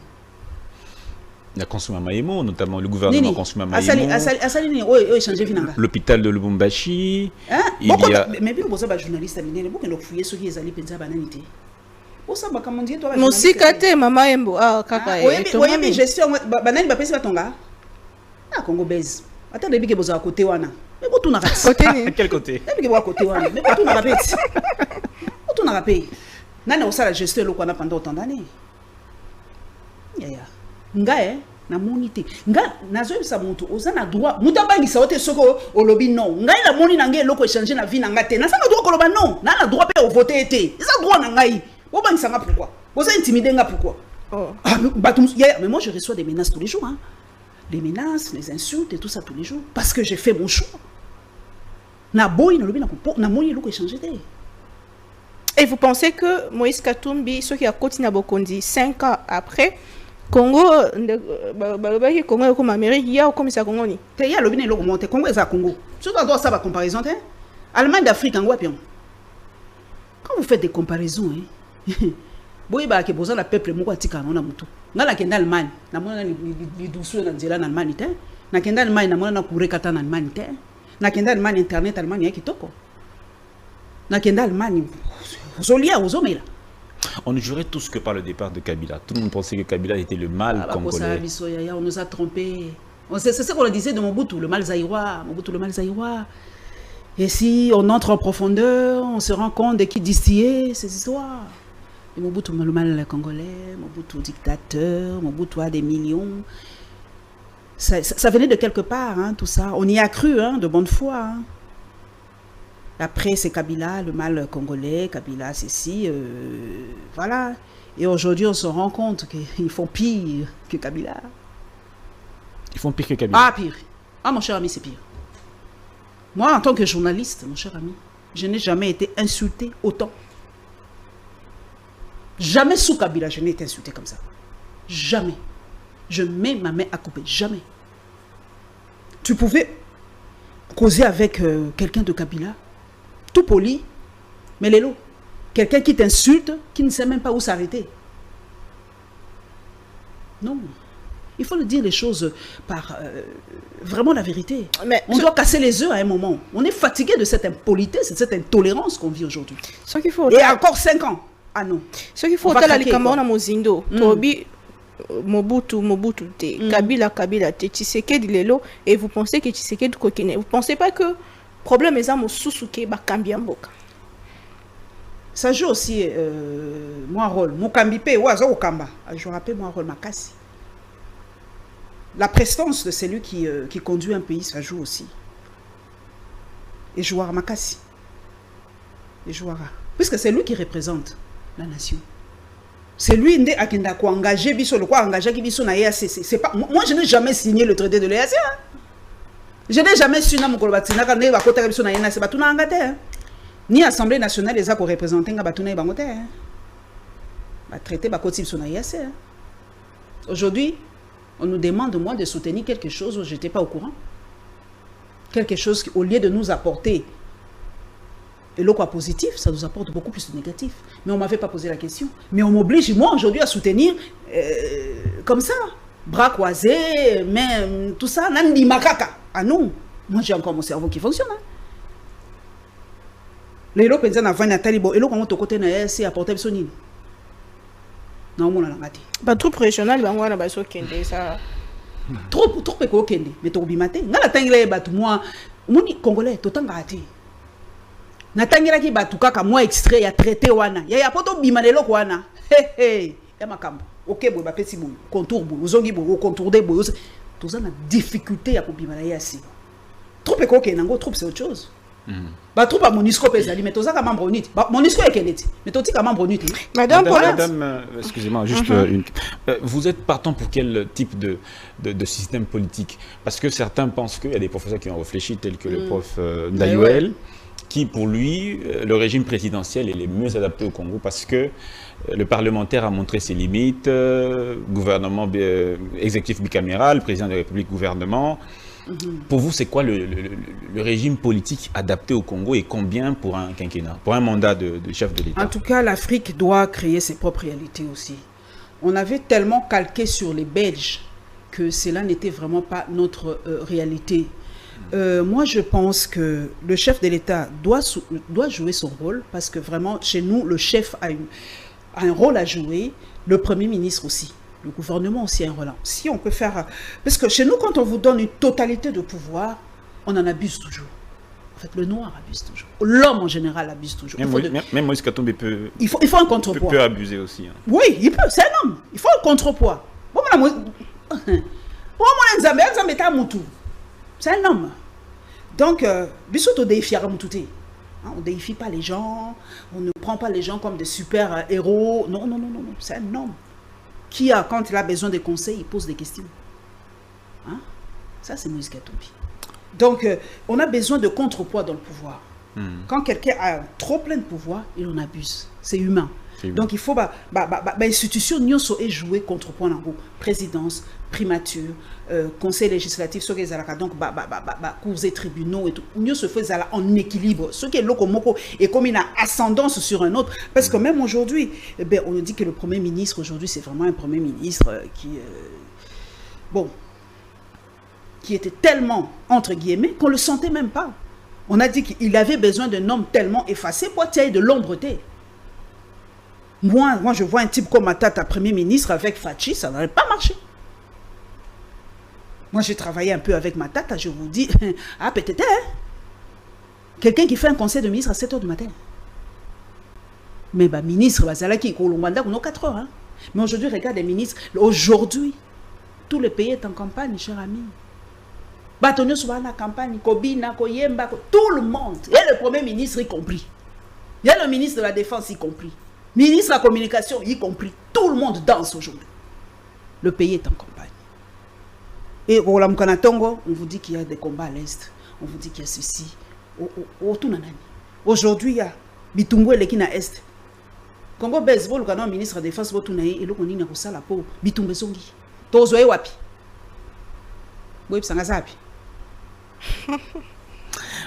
Il a consommé Maïmo, notamment le gouvernement a consommé Maïmo. L'hôpital de Lubumbashi. Il y a... Mais bien, vous avez un journaliste, vous avez fouillé ceux qui ont pensa banalité. Mosikate, maman Embo. Ah, kaka. Oui, mais gestion. Banani, ba pesi batonga. Ah, Congo Bez. Attends, depuis que vous avez à côté, wana. Mais vous tournez à côté. Quel côté? Depuis que vous avez à côté, wana. Mais vous tournez à côté. Vous tournez à côté. Nana, on sait la gestion pendant autant d'années. Nga na monité nga nazo sa monto ozana droit mutabangi sa ote soko olobi non ngai la moni na ngai loko échanger na vie na ngate na sanga droit koloba non na droit pe voter été ça droit na ngai bo bangi sanga pourquoi vous intimider nga pourquoi mais moi je reçois des menaces tous les jours hein. Les menaces, les insultes et tout ça tous les jours parce que j'ai fait mon choix na boy na lobi na moni loko échanger. Et vous pensez que Moïse Katumbi, ceux qui a continué à Bokondi 5 ans après, Congo, Congo est comme Amérique, il y a comme ça Congo ni. Il y a le bien le remonté, Congo est à Congo. Surtout dans ça va comparaison, hein. Allemagne d'Afrique en Guapion. Quand vous faites des comparaisons, hein, boy ba ke boza la peuple moko atika na mutu. Na la kenda Allemagne, na mona ni douceur na nzela na Allemagne te. Na kenda Allemagne na mona na kurekata na Allemagne te. Na kenda Allemagne internet Allemagne yaki toko. Na kenda Allemagne on jurait tous que par le départ de Kabila. Tout le monde pensait que Kabila était le mal congolais. On nous a trompés. C'est ce qu'on disait de Mobutu, le mal zaïrois. Mobutu, le mal zaïrois. Et si on entre en profondeur, on se rend compte de qui distillait ces histoires. Et Mobutu, le mal congolais, Mobutu dictateur, Mobutu a des millions. Ça venait de quelque part, hein, tout ça. On y a cru, hein, de bonne foi. Hein. Après, c'est Kabila, le mal congolais, Kabila, ceci, voilà. Et aujourd'hui, on se rend compte qu'ils font pire que Kabila. Ils font pire que Kabila? Ah, pire. Ah, mon cher ami, c'est pire. Moi, en tant que journaliste, mon cher ami, je n'ai jamais été insulté autant. Jamais sous Kabila, je n'ai été insulté comme ça. Jamais. Je mets ma main à couper. Jamais. Tu pouvais causer avec quelqu'un de Kabila, tout poli, mais Lélo, quelqu'un qui t'insulte, qui ne sait même pas où s'arrêter. Non. Il faut le dire les choses par vraiment la vérité. Mais on doit casser les œufs à un moment. On est fatigué de cette impolitesse, de cette intolérance qu'on vit aujourd'hui. Et encore 5 ans. Ah non. Ce qu'il faut, c'est la Likamona Mozindo. Tobi, Mobutu, Kabila, Tshisekedi Lelo, et vous pensez que Tshisekedi Kokine. Vous ne pensez pas que problème est mon Susuke Bakambiamboka. Ça joue aussi mon rôle. Mon kambipe, ouazo kamba. Je rappelle mon rôle makasi. La prestance de celui qui conduit un pays, ça joue aussi. Et jouera makasi. Et jouera. Puisque c'est lui qui représente la nation. C'est lui qui a engagé Bisso, le quoi engagé Bisso na EAC. C'est pas moi, je n'ai jamais signé le traité de l'EAC. Je n'ai jamais signé mon colobatina quand il a côté Bisso na EAC, c'est pas tout n'engagé. Ni Assemblée nationale les a pour représenter nga batuna et bangote. Ba traité ba côté Bisso na EAC. Aujourd'hui, on nous demande moi de soutenir quelque chose où j'étais pas au courant. Quelque chose qui, au lieu de nous apporter et le quoi positif, ça nous apporte beaucoup plus de négatif. Mais on ne m'avait pas posé la question. Mais on m'oblige, moi, aujourd'hui, à soutenir comme ça. Bras croisés, mais tout ça, nandi makaka. Ah non, moi j'ai encore mon cerveau qui fonctionne. Les gens pensent à Nathalie, et l'autre, on côté c'est apporter sonine. Non, on a raté. Pas trop régional, on a basso kende ça. Trop peu kende, mais trop bimate. N'a la tangle bat moi, mon congolais, tout en raté. Natangela ki batuka ka moi extrait ya traité wana ya poto bimanelo wana hey ya makambo OK boy ba pesi boy contour boy uzongi boy contour de boy tout ça na difficulté ya ko bimana yasi trop pe ko ke nango trop c'est autre chose ba trop ba monisco pesa mais tout ça ka membre unité ba monisco ekeleti mais tout ka membre unité madame excusez-moi juste une vous êtes partant pour quel type de système politique parce que certains pensent qu'il y a des professeurs qui ont réfléchi tels que le prof Ndayouel qui, pour lui, le régime présidentiel est le mieux adapté au Congo parce que le parlementaire a montré ses limites, gouvernement exécutif bicaméral, président de la République, gouvernement. Pour vous, c'est quoi le régime politique adapté au Congo et combien pour un quinquennat, pour un mandat de chef de l'État? En tout cas, l'Afrique doit créer ses propres réalités aussi. On avait tellement calqué sur les Belges que cela n'était vraiment pas notre réalité. Moi, je pense que le chef de l'État doit jouer son rôle parce que vraiment, chez nous, le chef a un rôle à jouer, le Premier ministre aussi, le gouvernement aussi a un rôle. Si on peut faire... Parce que chez nous, quand on vous donne une totalité de pouvoir, on en abuse toujours. En fait, le noir abuse toujours. L'homme, en général, abuse toujours. Même Moïse Katumbi peut... Il faut un contrepoids. Peut abuser aussi. Hein. Oui, il peut. C'est un homme. Il faut un contrepoids. Bon, C'est un homme. Donc, on ne déifie pas les gens, on ne prend pas les gens comme des super héros. Non, non, non, non, non. C'est un homme qui, quand il a besoin de conseils, il pose des questions. Hein? Ça, c'est Moïse Katumbi. Donc, on a besoin de contrepoids dans le pouvoir. Quand quelqu'un a trop plein de pouvoir, il en abuse. C'est humain. Donc, il faut l'institution est jouer contrepoids dans le présidence, primature, conseil législatif, donc cours et tribunaux et tout. Nous se faisons en équilibre. Ce qui est locomoco et comme une ascendance sur un autre. Parce que même aujourd'hui, on nous dit que le Premier ministre aujourd'hui, c'est vraiment un Premier ministre qui était tellement, entre guillemets, qu'on ne le sentait même pas. On a dit qu'il avait besoin d'un homme tellement effacé pour tirer de l'ombreté. Moi, je vois un type comme Matata, Premier ministre, avec Fachi, ça n'aurait pas marché. Moi, j'ai travaillé un peu avec Matata, je vous dis, peut-être, hein? Quelqu'un qui fait un conseil de ministre à 7 h du matin. Mais ministre, Bazalaki, Kolombanda, on a 4 heures. Hein? Mais aujourd'hui, regarde les ministres. Aujourd'hui, tout le pays est en campagne, cher ami. Batonio souvent la campagne, Kobina, Koyemba, tout le monde. Et le Premier ministre y compris. Il y a le ministre de la Défense y compris. Ministre de la Communication y compris. Tout le monde danse aujourd'hui. Le pays est en campagne. Et au Lamkanatongo, on vous dit qu'il y a des combats à l'Est. On vous dit qu'il y a ceci. Aujourd'hui, il y a Bitumbo et Lekina Est. Congo Bezbo, le ministre de la Défense, et le Konina Kosala pour Bitumbe Songi. Tozoe Wapi.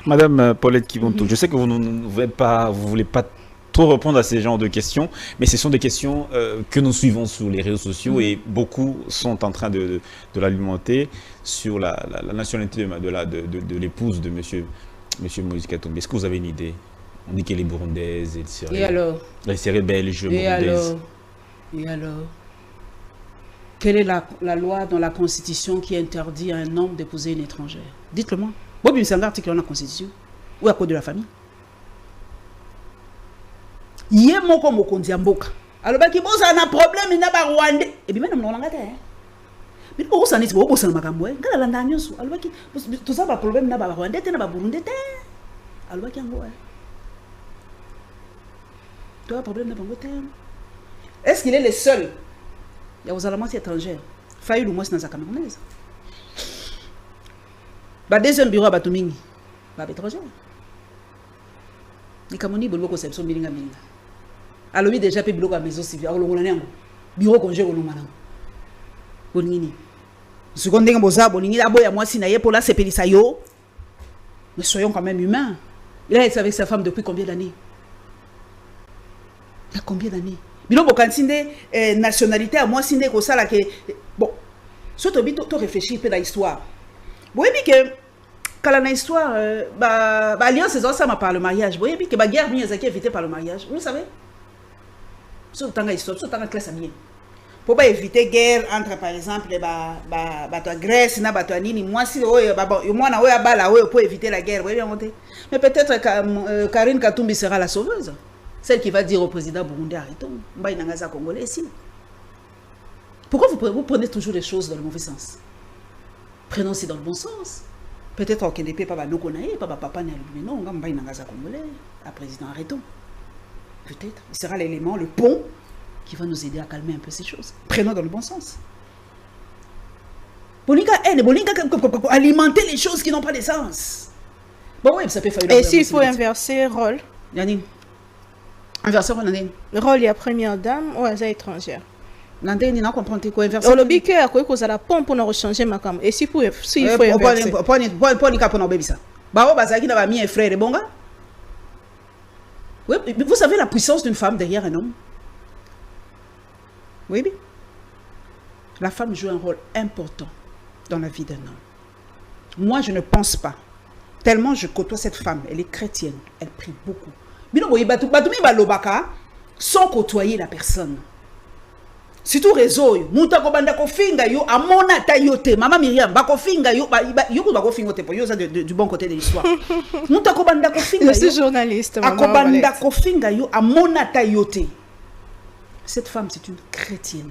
Madame Paulette Kibontou, je sais que vous ne voulez pas trop répondre à ces genres de questions, mais ce sont des questions que nous suivons sur les réseaux sociaux et beaucoup sont en train de l'alimenter sur la nationalité de l'épouse de monsieur Moïse Katumbi. Est-ce que vous avez une idée? On dit qu'elle est burundaise, elle serait belge, burundaise. Et alors quelle est la loi dans la Constitution qui interdit à un homme d'épouser une étrangère? Dites-le moi. Bobi, c'est un article dans la Constitution ou à cause de la famille. Il y a mon comme au Kondiamboka. Alors, il y a un problème, il y a un Rwandais. Et bien, même, on l'a gâté. Mais pourquoi on s'en est dit, pourquoi on s'en est dit, pourquoi on s'en est dit, alors, tout ça, le problème, il y a un Rwandais, il y a un Burundais. Alors, il y a un Rwandais. Tu as un problème, il y a un Rwandais. Est-ce qu'il est le seul? Il y a aux Allemands étrangères. Failli le moins dans sa camerounaise. Deuxième bureau à Batoumini. Étranger. Les Camerounais, ils ont conception de Bilinga. Alors, il y a déjà un bureau à la maison civile. Il y a un bureau congé au Lumana. Bonini. Seconde, il y a moi si pour la CPDSAYO. Mais soyons quand même humains. Il a été avec sa femme depuis combien d'années? Il y a combien d'années? Bilo bokantinde nationalité à moi sinde ko sala que bon surtout to réfléchir peu dans l'histoire. Vous voyez que quand la histoire alliance ça m'a par le mariage. Vous voyez que guerre bien qui évité par le mariage. Vous le savez? Surtout dans l'histoire, surtout dans la classe amie. Pour pas éviter guerre entre par exemple Grèce na nini moi si moi na oya bala pour éviter la guerre. Vous voyez bien. Mais peut-être Karine Katumbi sera la sauveuse. Celle qui va dire au président burundais, arrêtons, Congolais ici. Pourquoi vous prenez toujours les choses dans le mauvais sens? Prenons-les dans le bon sens. Peut-être au Kédépé, pas papa n'est mais non, Congolais, à président, arrêtons. Peut-être, ce sera l'élément, le pont, qui va nous aider à calmer un peu ces choses. Prenons dans le bon sens. Alimenter les choses qui n'ont pas de sens. Bon, oui, ça peut faire. Et s'il faut inverser rôle? Yannick. Inverser le rôle de la première dame ou à étrangère. Nandé ni na comprendre quoi inverser. On le bique à quoi cause à la pompe pour changer ma cam. Et si faut inverser. Pas ni cap na bebisa. Ba o bazaki na ba mi frère bonga. Oui, vous savez la puissance d'une femme derrière un homme. Oui, bien. La femme joue un rôle important dans la vie d'un homme. Moi, je ne pense pas. Tellement je côtoie cette femme, elle est chrétienne, elle prie beaucoup. Sans côtoyer la personne. Surtout réseau, Moutako Bandako Finga yo, Amona Tayote, Maman Myriam, Bako Finga yo, Yoko Bako Fingote, pour yo, du bon côté de l'histoire. Moutako Bandako Finga yo, je suis journaliste. Akobandako Finga yo, Amona Tayote. Cette femme, c'est une chrétienne.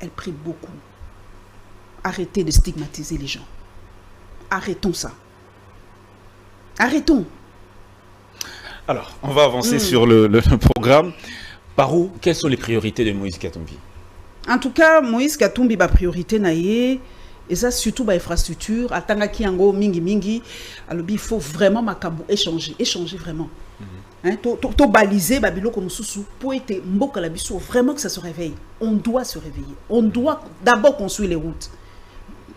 Elle prie beaucoup. arrêter de stigmatiser les gens. Arrêtons ça. Arrêtons. Alors, on va avancer sur le programme. Par où, quelles sont les priorités de Moïse Katumbi? En tout cas, Moïse Katumbi, la priorité, et ça, surtout, l'infrastructure, mingi, alors il faut vraiment échanger vraiment. To baliser babilo comme sous pour être mboka la biso vraiment que ça se réveille. On doit se réveiller. On doit d'abord construire les routes.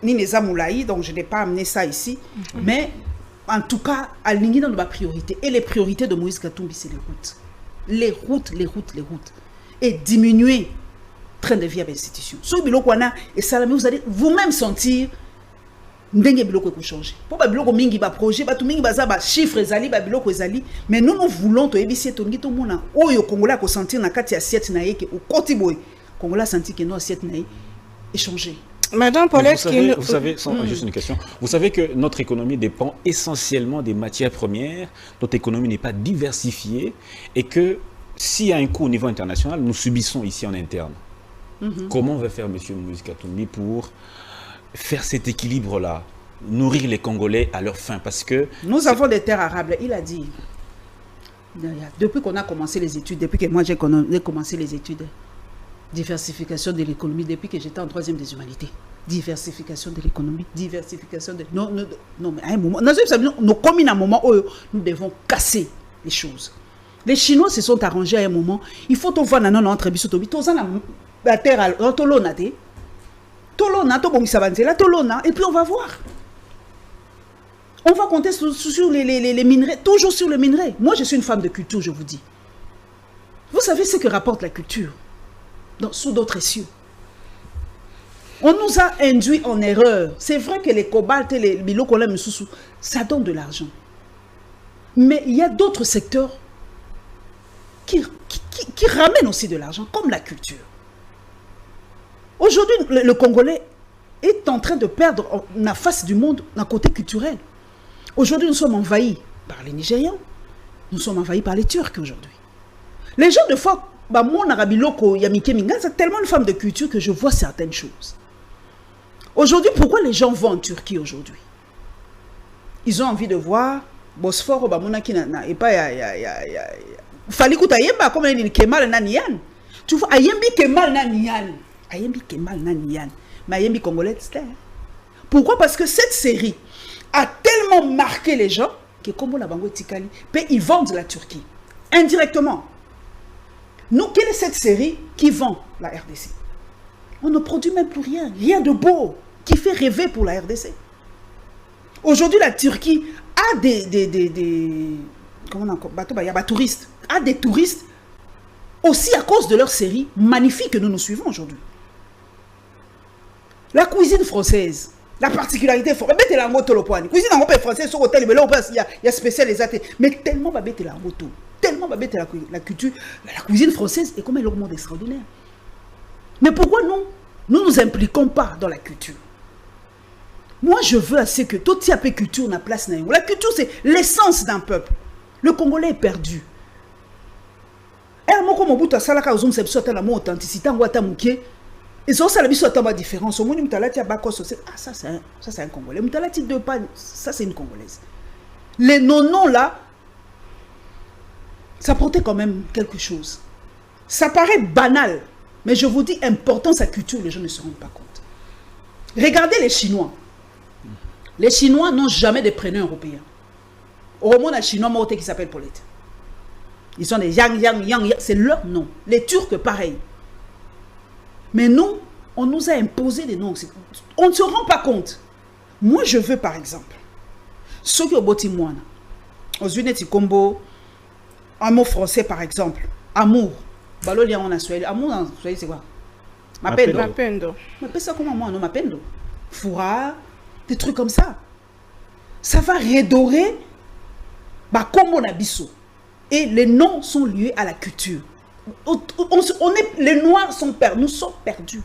Ni les amoulaï, donc je n'ai pas amené ça ici, mais en tout cas, aligner dans ma priorité. Et les priorités de Moïse Katumbi, c'est les routes. Les routes, les routes, les routes. Et diminuer le train de vie à l'institution. So biloko wana et ça vous allez vous-même sentir ndenge biloko ko changer. Pour ba biloko mingi ba projet ba tout mingi ba za ba chiffres ezali ba biloko ezali, mais nous voulons to ebisi to ngi to mona oyo Congolais ko sentir na kati assiette na yeke au koti boy. Congolais sentir que nos assiette na échanger. Madame Paulette, vous savez juste une question. Vous savez que notre économie dépend essentiellement des matières premières. Notre économie n'est pas diversifiée et que s'il y a un coût au niveau international, nous subissons ici en interne. Comment va faire M. Moïse Katumbi pour faire cet équilibre-là, nourrir les Congolais à leur faim? Parce que nous avons des terres arables. Il a dit, depuis qu'on a commencé les études, depuis que moi j'ai commencé les études, diversification de l'économie, depuis que j'étais en 3e des humanités. Diversification de l'économie, diversification de... Non, mais à un moment, nous communes à un moment où nous devons casser les choses. Les Chinois se sont arrangés à un moment. Il faut voir dans notre bisotobi, la terre, et puis on va voir. On va compter sur les minerais, toujours sur le minerai. Moi, je suis une femme de culture, je vous dis. Vous savez ce que rapporte la culture sous d'autres cieux. On nous a induit en erreur. C'est vrai que les cobaltes et les bilokola misusu, ça donne de l'argent. Mais il y a d'autres secteurs qui ramènent aussi de l'argent, comme la culture. Aujourd'hui, le Congolais est en train de perdre la face du monde d'un côté culturel. Aujourd'hui, nous sommes envahis par les Nigérians. Nous sommes envahis par les Turcs aujourd'hui. Les gens, de fois, c'est tellement une femme de culture que je vois certaines choses. Aujourd'hui, pourquoi les gens vont en Turquie aujourd'hui? Ils ont envie de voir Bosphore, et pas Fallait que comme il Kemal Naniyan. Tu vois, Ayembi Kemal Naniyan. Ayembi Kemal Naniyan. Mais Ayembi Congolais, pourquoi? Parce que cette série a tellement marqué les gens que comme la Bango Tikali, ils vendent la Turquie. Indirectement. Nous, quelle est cette série qui vend la RDC? On ne produit même plus rien. Rien de beau qui fait rêver pour la RDC. Aujourd'hui, la Turquie a touristes. A des touristes aussi à cause de leur série magnifique que nous suivons aujourd'hui. La cuisine française, la particularité française, la cuisine française sur hôtel, il y a spécial les athées, mais tellement la moto, tellement la culture, la cuisine française est comme un monde extraordinaire. Mais pourquoi nous impliquons pas dans la culture? Moi, je veux assez que tout type de culture n'a place. La culture, c'est l'essence d'un peuple. Le Congolais est perdu. Et à moi, comme au bout de ça, là, quand on s'est dit la authenticité, on va t'amouquer. Et ont ça la biso tamba différence. Au moins, ça c'est un Congolais. Moutalati de pas, ça c'est une Congolaise. Les non là, ça portait quand même quelque chose. Ça paraît banal, mais je vous dis, important sa culture, les gens ne se rendent pas compte. Regardez les Chinois. Les Chinois n'ont jamais de prénom européen. Au monde, un Chinois mort qui s'appelle Paulette. Ils sont des yang, c'est leur nom. Les Turcs, pareil. Mais nous, on nous a imposé des noms. On ne se rend pas compte. Moi, je veux, par exemple, ceux qui ont bâti moi, aux Unis Combo, un mot français, par exemple, amour. Balolia, on a soigné. Amour, c'est quoi? Mapendo. Mais ça comment moi, non, Mapendo. Foura, des trucs comme ça. Ça va redorer, comme on a bissou. Et les noms sont liés à la culture. Les Noirs sont perdus, nous sommes perdus.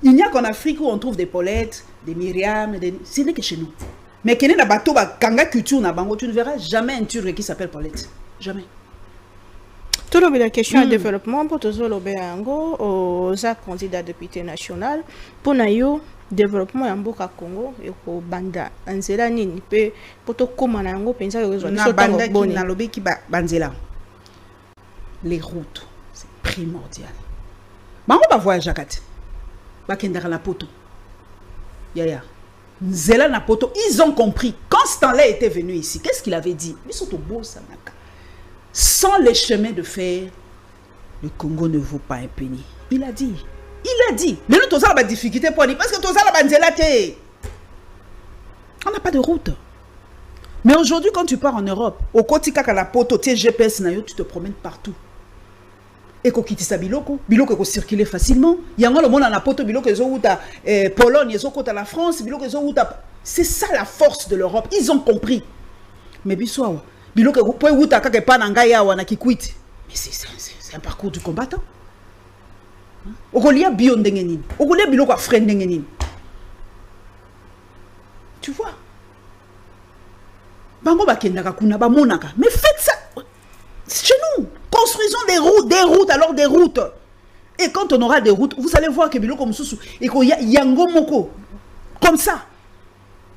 Il n'y a qu'en Afrique où on trouve des Paulettes, des Myriam, ce n'est que chez nous. Mais qu'il y a un bateau, tu ne verras jamais un Turc qui s'appelle Paulette. Jamais. Tout le monde la question de développement pour tous les Béango aux candidats député national pour nayo développement en Boka Congo et au banda anzela nini pe poto koma na yango penza yo na banda qui na lobby qui banzela les routes c'est primordial bango ba voyage akati ba kendaka na poto yaya nzela na poto ils ont compris quand Stanley était venu ici qu'est-ce qu'il avait dit biso to bosa naka sans les chemins de fer le Congo ne vaut pas un penny. Il a dit. Mais nous, tous, on a des difficultés pour dire. Parce que tous, on a des on n'a pas de route. Mais aujourd'hui, quand tu pars en Europe, au quotidien, quand la poto, tu es GPS, tu te promènes partout. Et quand tu quittes biloko peut circuler facilement. Il y a un monde dans la poto, biloko, ils ont Pologne, ils ont la France, biloko, ils ont c'est ça la force de l'Europe. Ils ont compris. Mais bisous, biloko, pour où tu as quelque part dans Gaïa ou na Kikwit. Mais c'est un parcours du combattant. Tu vois? Mais faites ça chez nous. Construisons des routes, alors des routes. Et quand on aura des routes, vous allez voir que biloko mususu et qu'il y a yango moko comme ça.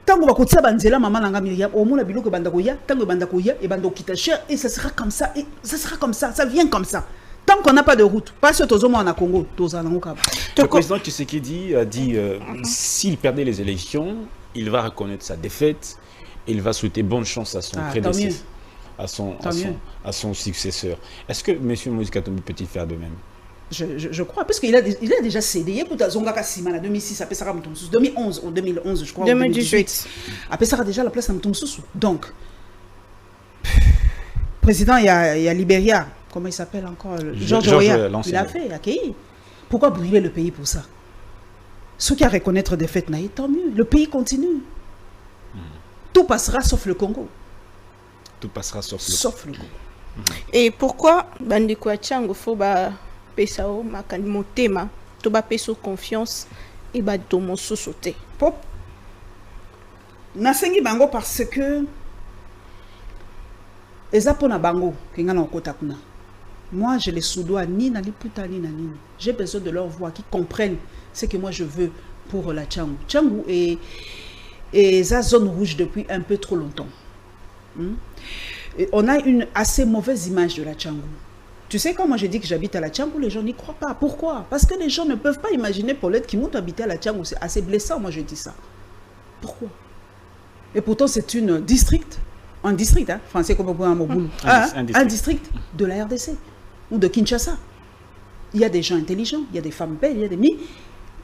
Tango bakotsa banzela maman nanga Myriam au moins biloko bandakoya, tango bandakoya et bandokita cher et ça sera comme ça et ça sera comme ça, ça vient comme ça. Tant qu'on n'a pas de route, pas ce tozo moi en Congo, le président Tshisekedi a dit s'il perdait les élections, il va reconnaître sa défaite et il va souhaiter bonne chance à son prédécesseur, à son successeur. Est-ce que M. Moïse Katumbi peut-il faire de même? Je crois, parce qu'il a déjà cédé. Écoute, Zonga Sima, en 2006, après ça, 2011 ou 2011, je crois. 2018. Après ça, déjà la place à Moutonsousou. Donc, président, il y a Libéria. Comment il s'appelle encore? Georges Weah. Il a fait, accueilli. Pourquoi brûler le pays pour ça? Ceux qui à reconnaître des faits, tant mieux. Le pays continue. Tout passera sauf le Congo. Tout passera sauf le Congo. Et pourquoi Bandiko Tchango faut ba pesao makani motema to ba peso confiance et ba domo sosote? Pop. Nasengi bango parce que ezapona bango kengana okota kuna. Moi, je les soudois ni na liputa ni na nini. J'ai besoin de leur voix qui comprennent ce que moi je veux pour la Tchango. Tchango est sa zone rouge depuis un peu trop longtemps. Et on a une assez mauvaise image de la Tchango. Tu sais, quand moi je dis que j'habite à la Tchango, les gens n'y croient pas. Pourquoi? Parce que les gens ne peuvent pas imaginer Paulette qui monte habiter à la Tchango. C'est assez blessant, moi je dis ça. Pourquoi? Et pourtant, c'est une district. Un district, hein, français comme un district de la RDC ou de Kinshasa. Il y a des gens intelligents, il y a des femmes belles, il y a des mi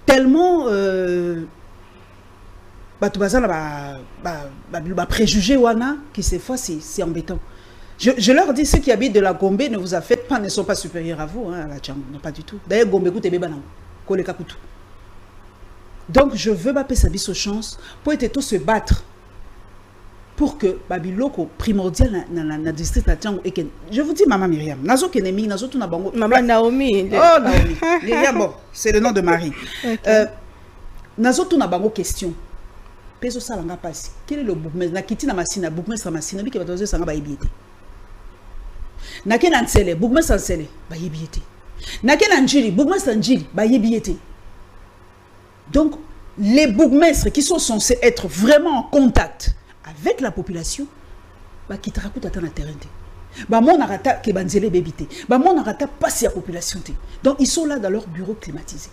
tellement préjugés wana qui ces fois c'est embêtant. Je leur dis, ceux qui habitent de la Gombe ne vous affectent pas, ne sont pas supérieurs à vous, hein, à la Tchango, non pas du tout. D'ailleurs Gombe écoute bebanang, koleka kutu. Donc je veux bapper sa biso chance pour être tous se battre. Pour que Babiloko primordial na district la Tchango et que je vous dis maman Myriam nazo kenemi nazo tuna bango maman Naomi oh Naomi Myriam bon c'est le nom de Marie nazo tuna bango question peso salanga pasi quel est le bourgmestre na kiti na masina bourgmestre masina biki batozo sanga ba yebiete na kena nsele bourgmestre nsele ba yebiete na kena njili bourgmestre njili ba yebiete. Donc les bourgmestres qui sont censés être vraiment en contact avec la population, qui te raconte à ton terrain. Mon arata ke banzele bébité. Mon arata passe à la population. Donc ils sont là dans leur bureau climatisé.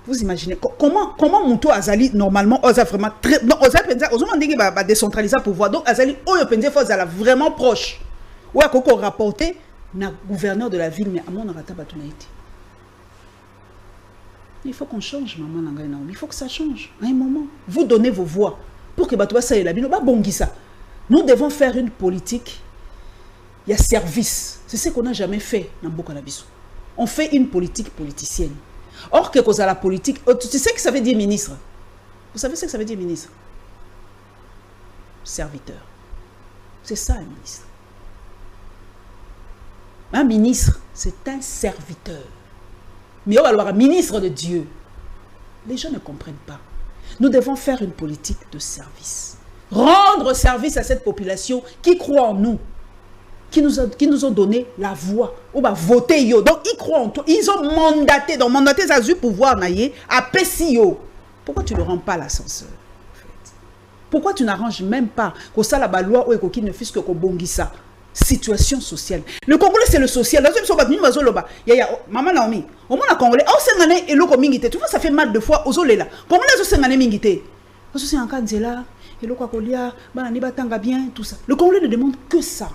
Vous imaginez comment Mouto Azali normalement osa vraiment très non osa penza osa mandingi ba décentraliser pouvoir. Donc Azali oyo penza faut Azala vraiment proche. Ou à koko rapporter na gouverneur de la ville mais à mon arata batunaiti. Il faut qu'on change maman Nanga Naomi. Il faut que ça change à un moment. Vous donnez vos voix. Pour que Batouba ça la bino ba bongisa. Nous devons faire une politique. Il y a service. C'est ce qu'on n'a jamais fait dans Mboka na biso. On fait une politique politicienne. Or que cause à la politique, tu sais ce que ça veut dire ministre? Vous savez ce que ça veut dire ministre? Serviteur. C'est ça un ministre. Un ministre, c'est un serviteur. Mais on va avoir un ministre de Dieu. Les gens ne comprennent pas. Nous devons faire une politique de service. Rendre service à cette population qui croit en nous. qui nous ont donné la voix. On va voter yo. Donc ils croient en toi. Ils ont mandaté. Donc mandaté, ça a eu pouvoir naïe à Pessio. Pourquoi tu ne rends pas l'ascenseur? Pourquoi tu n'arranges même pas que ça la loi ou qu'il ne fût que ça? Situation sociale. Le Congolais, c'est le social. Maman Naomi, au moins, le Congolais, et le Congolais, tu vois, ça fait mal de fois aux Olela. Congolais, c'est un mingité. Parce que c'est un canzela, et le Congolais, bien, tout ça. Le Congolais ne demande que ça.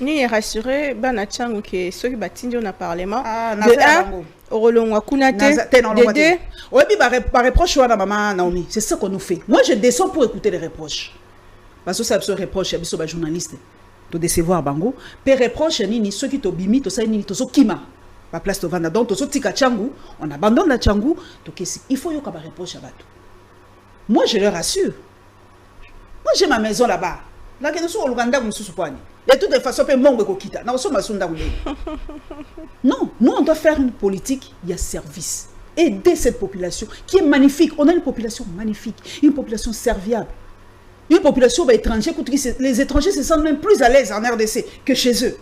Ni est rassuré, Banachang, que ceux qui bâtissent dans le Parlement, de un, Orolongwa Kunate, Dédé. Oui, par reproche, maman Naomi, c'est ça qu'on nous fait. Moi, je descends pour écouter les reproches. Parce que ça, c'est reproche, il y a des journalistes. De décevoir bango pe reproche nini ceux qui t'obimi to ça nini to so kima pa place to vanda donc to so tika changu on abandonne la changu to kesi il faut yo ka ba reproche bato. Moi je leur rassure, moi j'ai ma maison là-bas là que so oluganda mususu kwani de toute façon pe mongo ko kita na so masunda ngule. Non, nous on doit faire une politique, il y a service, aider cette population qui est magnifique. On a une population magnifique, une population serviable. Une population étrangère, les étrangers se sentent même plus à l'aise en RDC que chez eux.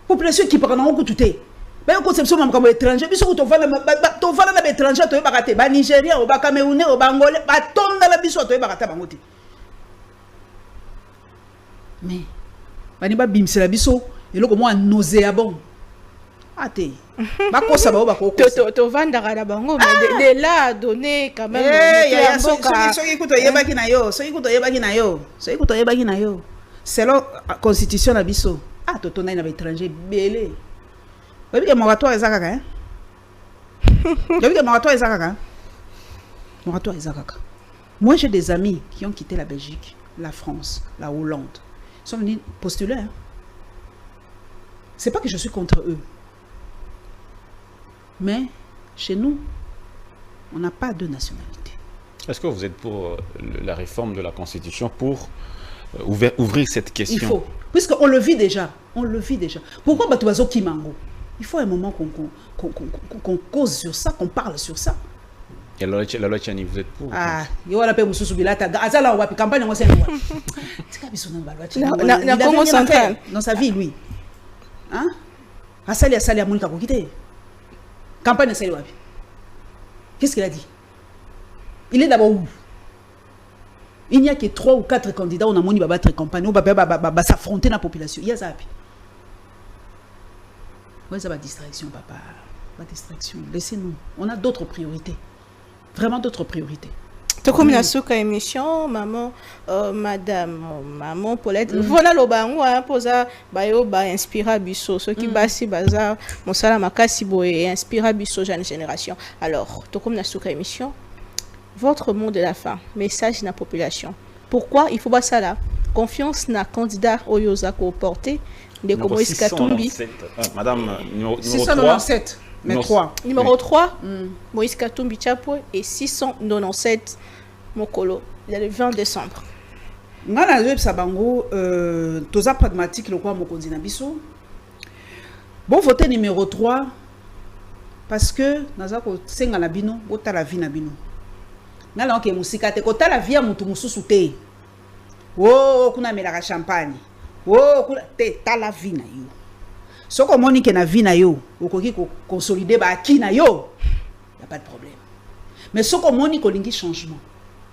Population qui parle en tout est. Ben conception même comme étranger, puis surtout on va na étranger to baraté, ba Nigérien, au ba Camerounais, au ba Angolais, ba ton dans la biso to baraté bangote. Mais bani ba bimse la biso, et loko moi nauséabond. Até. Ba ko ça ba ba ko. To vanda la bango mais de là donner quand même. Selon la constitution la biso. Ah to tona na étranger belé. Ba bi moratoire ezaka hein. Ya bi moratoire ezaka. Moratoire ezaka. Moi j'ai des amis qui ont quitté la Belgique, la France, la Hollande. Ils sont venus postuler. Hein. C'est pas que je suis contre eux. Mais chez nous, on n'a pas de nationalité. Est-ce que vous êtes pour la réforme de la Constitution pour ouvrir cette question? Il faut. Puisqu'on le vit déjà. On le vit déjà. Pourquoi Batuazo Kimango? Il faut un moment qu'on cause sur ça, qu'on parle sur ça. Et la loi Tchani, vous êtes pour? Ah, il y a la Moussou Bilata. Azala Wapi, campagne, on sait quoi. Il a fait dans sa vie, lui. Hein? Asali Asali Amonika Kokite. Campagne Asali Wapi. Qu'est-ce qu'il a dit? Il est d'abord où? Il n'y a que 3 ou 4 candidats, on a moni battre campagne, on va s'affronter dans la population. Il y a ça. Ouais, ça va distraction, papa. Pas distraction. Laissez-nous. On a d'autres priorités. Vraiment d'autres priorités. Tu comme la souka émission, maman, madame, maman Paulette. Voilà le bango, hein, posa, bayo, ba inspira biso, ce qui basi baza, mon salam makasi boé, inspira biso jeune génération. Alors, tu comme la souka émission, votre mot de la fin, message de la population. Pourquoi il faut pas ça là? Confiance na candidat Oyoza ko porter de Moïse Katumbi. Madame numéro 697. Mais 3. Numéro 3, Moïse Katumbi Chapo et 697 Mokolo. Il y a le 20 décembre. Ngana web sabango toza pragmatique le quoi mokonzi na biso. Bon voter numéro 3 parce que naza ko senga na bino, ota la vie na bino. Ngala oké musika te kota la vie ya mutu mususu te. Oh kuna melaka champagne. Oh kuna te ta la vie na yo. Soko moni ke na vie na yo, okoki ko consolider ba ki na yo. Y a pas de problème. Mais soko moni ko lingi changement.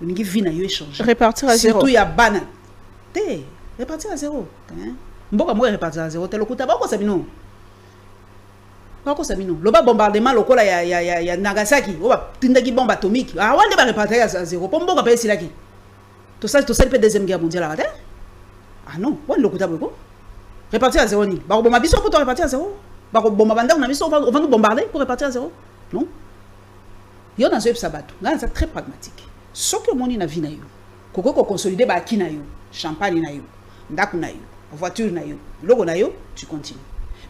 Lingi vie na yo changer. Répartir à zéro. Surtout ya bana. Te répartir à zéro. Hein? Mboka mo répartir à zéro te lokuta ba ko sabino. Ba ko sabino. Loba bombardement lokola ya Nagasaki, oba tindaki bombe atomique. Ah wande ba répartir à zéro. Po mboka pa silaki. Tout ça peut deuxième guerre mondiale là. Ah non, wande lokuta boko. Répartir à zéro ni. Bah bomba biso pour répartir à zéro. Bah bomba banda on a mis on va nous bombarder pour répartir à zéro. Non. Yo dans ce sabato. Là c'est très pragmatique. Ce que moni na vie na yo. Koko ko consolider ba ki na yo, champagne na yo, ndaku na yo, voiture na yo, logo na yo, tu continues.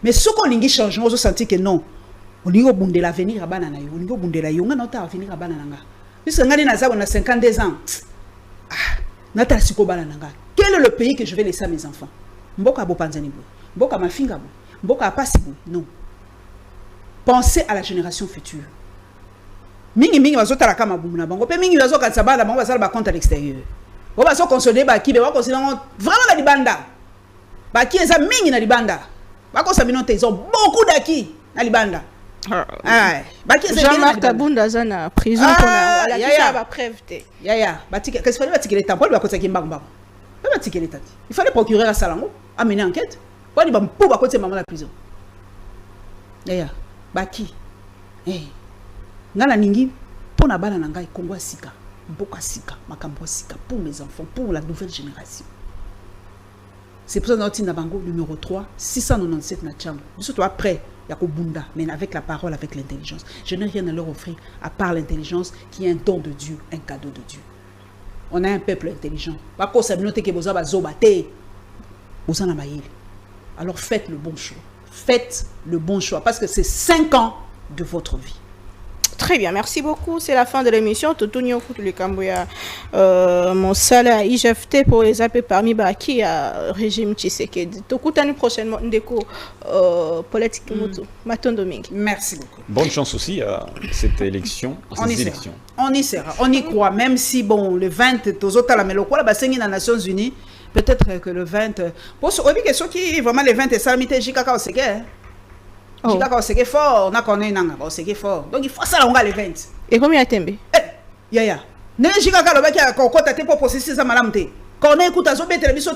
Mais ce qu'on lingi changement, on se sentit que non. On lingi obunde l'avenir à bana na yo, on lingi obunde la yo, on a avenir à bana nanga. Puisque ngani na za on a 52 ans. Ah, nata siko bana nanga. Quel est le pays que je vais laisser à mes enfants? Mboka bopanzani bo, mboka mafinga bo, mboka apasi bo. Non. Pensez à la génération future. Mingi bazota la kama bumuna bango pe mingi bazo katsaba la bango basala ba compte à l'extérieur. On va se consolider ba ki be va considérer vraiment la libanda. Baki eza mingi na libanda. Bako sabino te, ils ont beaucoup d'acquis na libanda. Baki eza Jean-Marc Kabunda zana prison kona wala kisa ba preuve te. Ya, batiki qu'est-ce qu'il fallait batiki l'état pour bako tsaki mbangba. Pas batiki l'état. Il fallait procurer à Salango amener enquête. Pour di bam pour bako tse maman la prison. Ya, baki. Ngala ningi pona bana na ngai Kongo sika. Mboka sika, makambo sika pour mes enfants, pour la nouvelle génération. C'est pour ça que notre bango numéro 3, 697 na chambre. Surtout après, il y a Bunda, mais avec la parole, avec l'intelligence. Je n'ai rien à leur offrir à part l'intelligence qui est un don de Dieu, un cadeau de Dieu. On a un peuple intelligent. Alors faites le bon choix. Faites le bon choix parce que c'est 5 ans de votre vie. Très bien, merci beaucoup. C'est la fin de l'émission. Totonio Koutouли Kamboya, mon salaire IGFT pour les appeler parmi Baki à régime Tshisekedi. Tokoutani prochainement Ndeko politique Moto. Maton Domingue. Merci beaucoup. Bonne chance aussi à cette élection. On y sera. On y croit. Même si, bon, le 20, Tozota la Meloko, la Bassengi dans les Nations Unies, peut-être que le 20. Pour ce question qui vraiment le 20 et ça, mité Jikaka au Seke. Jikaka au Seke fort, on a connu Nanga, au Seke fort. Donc il faut ça, on va le 20. Et combien a tembe? Ya. Ne Jikaka le Baki a kokota te pour processer ça, madame te. Quand on écoute à Zobé Télévision.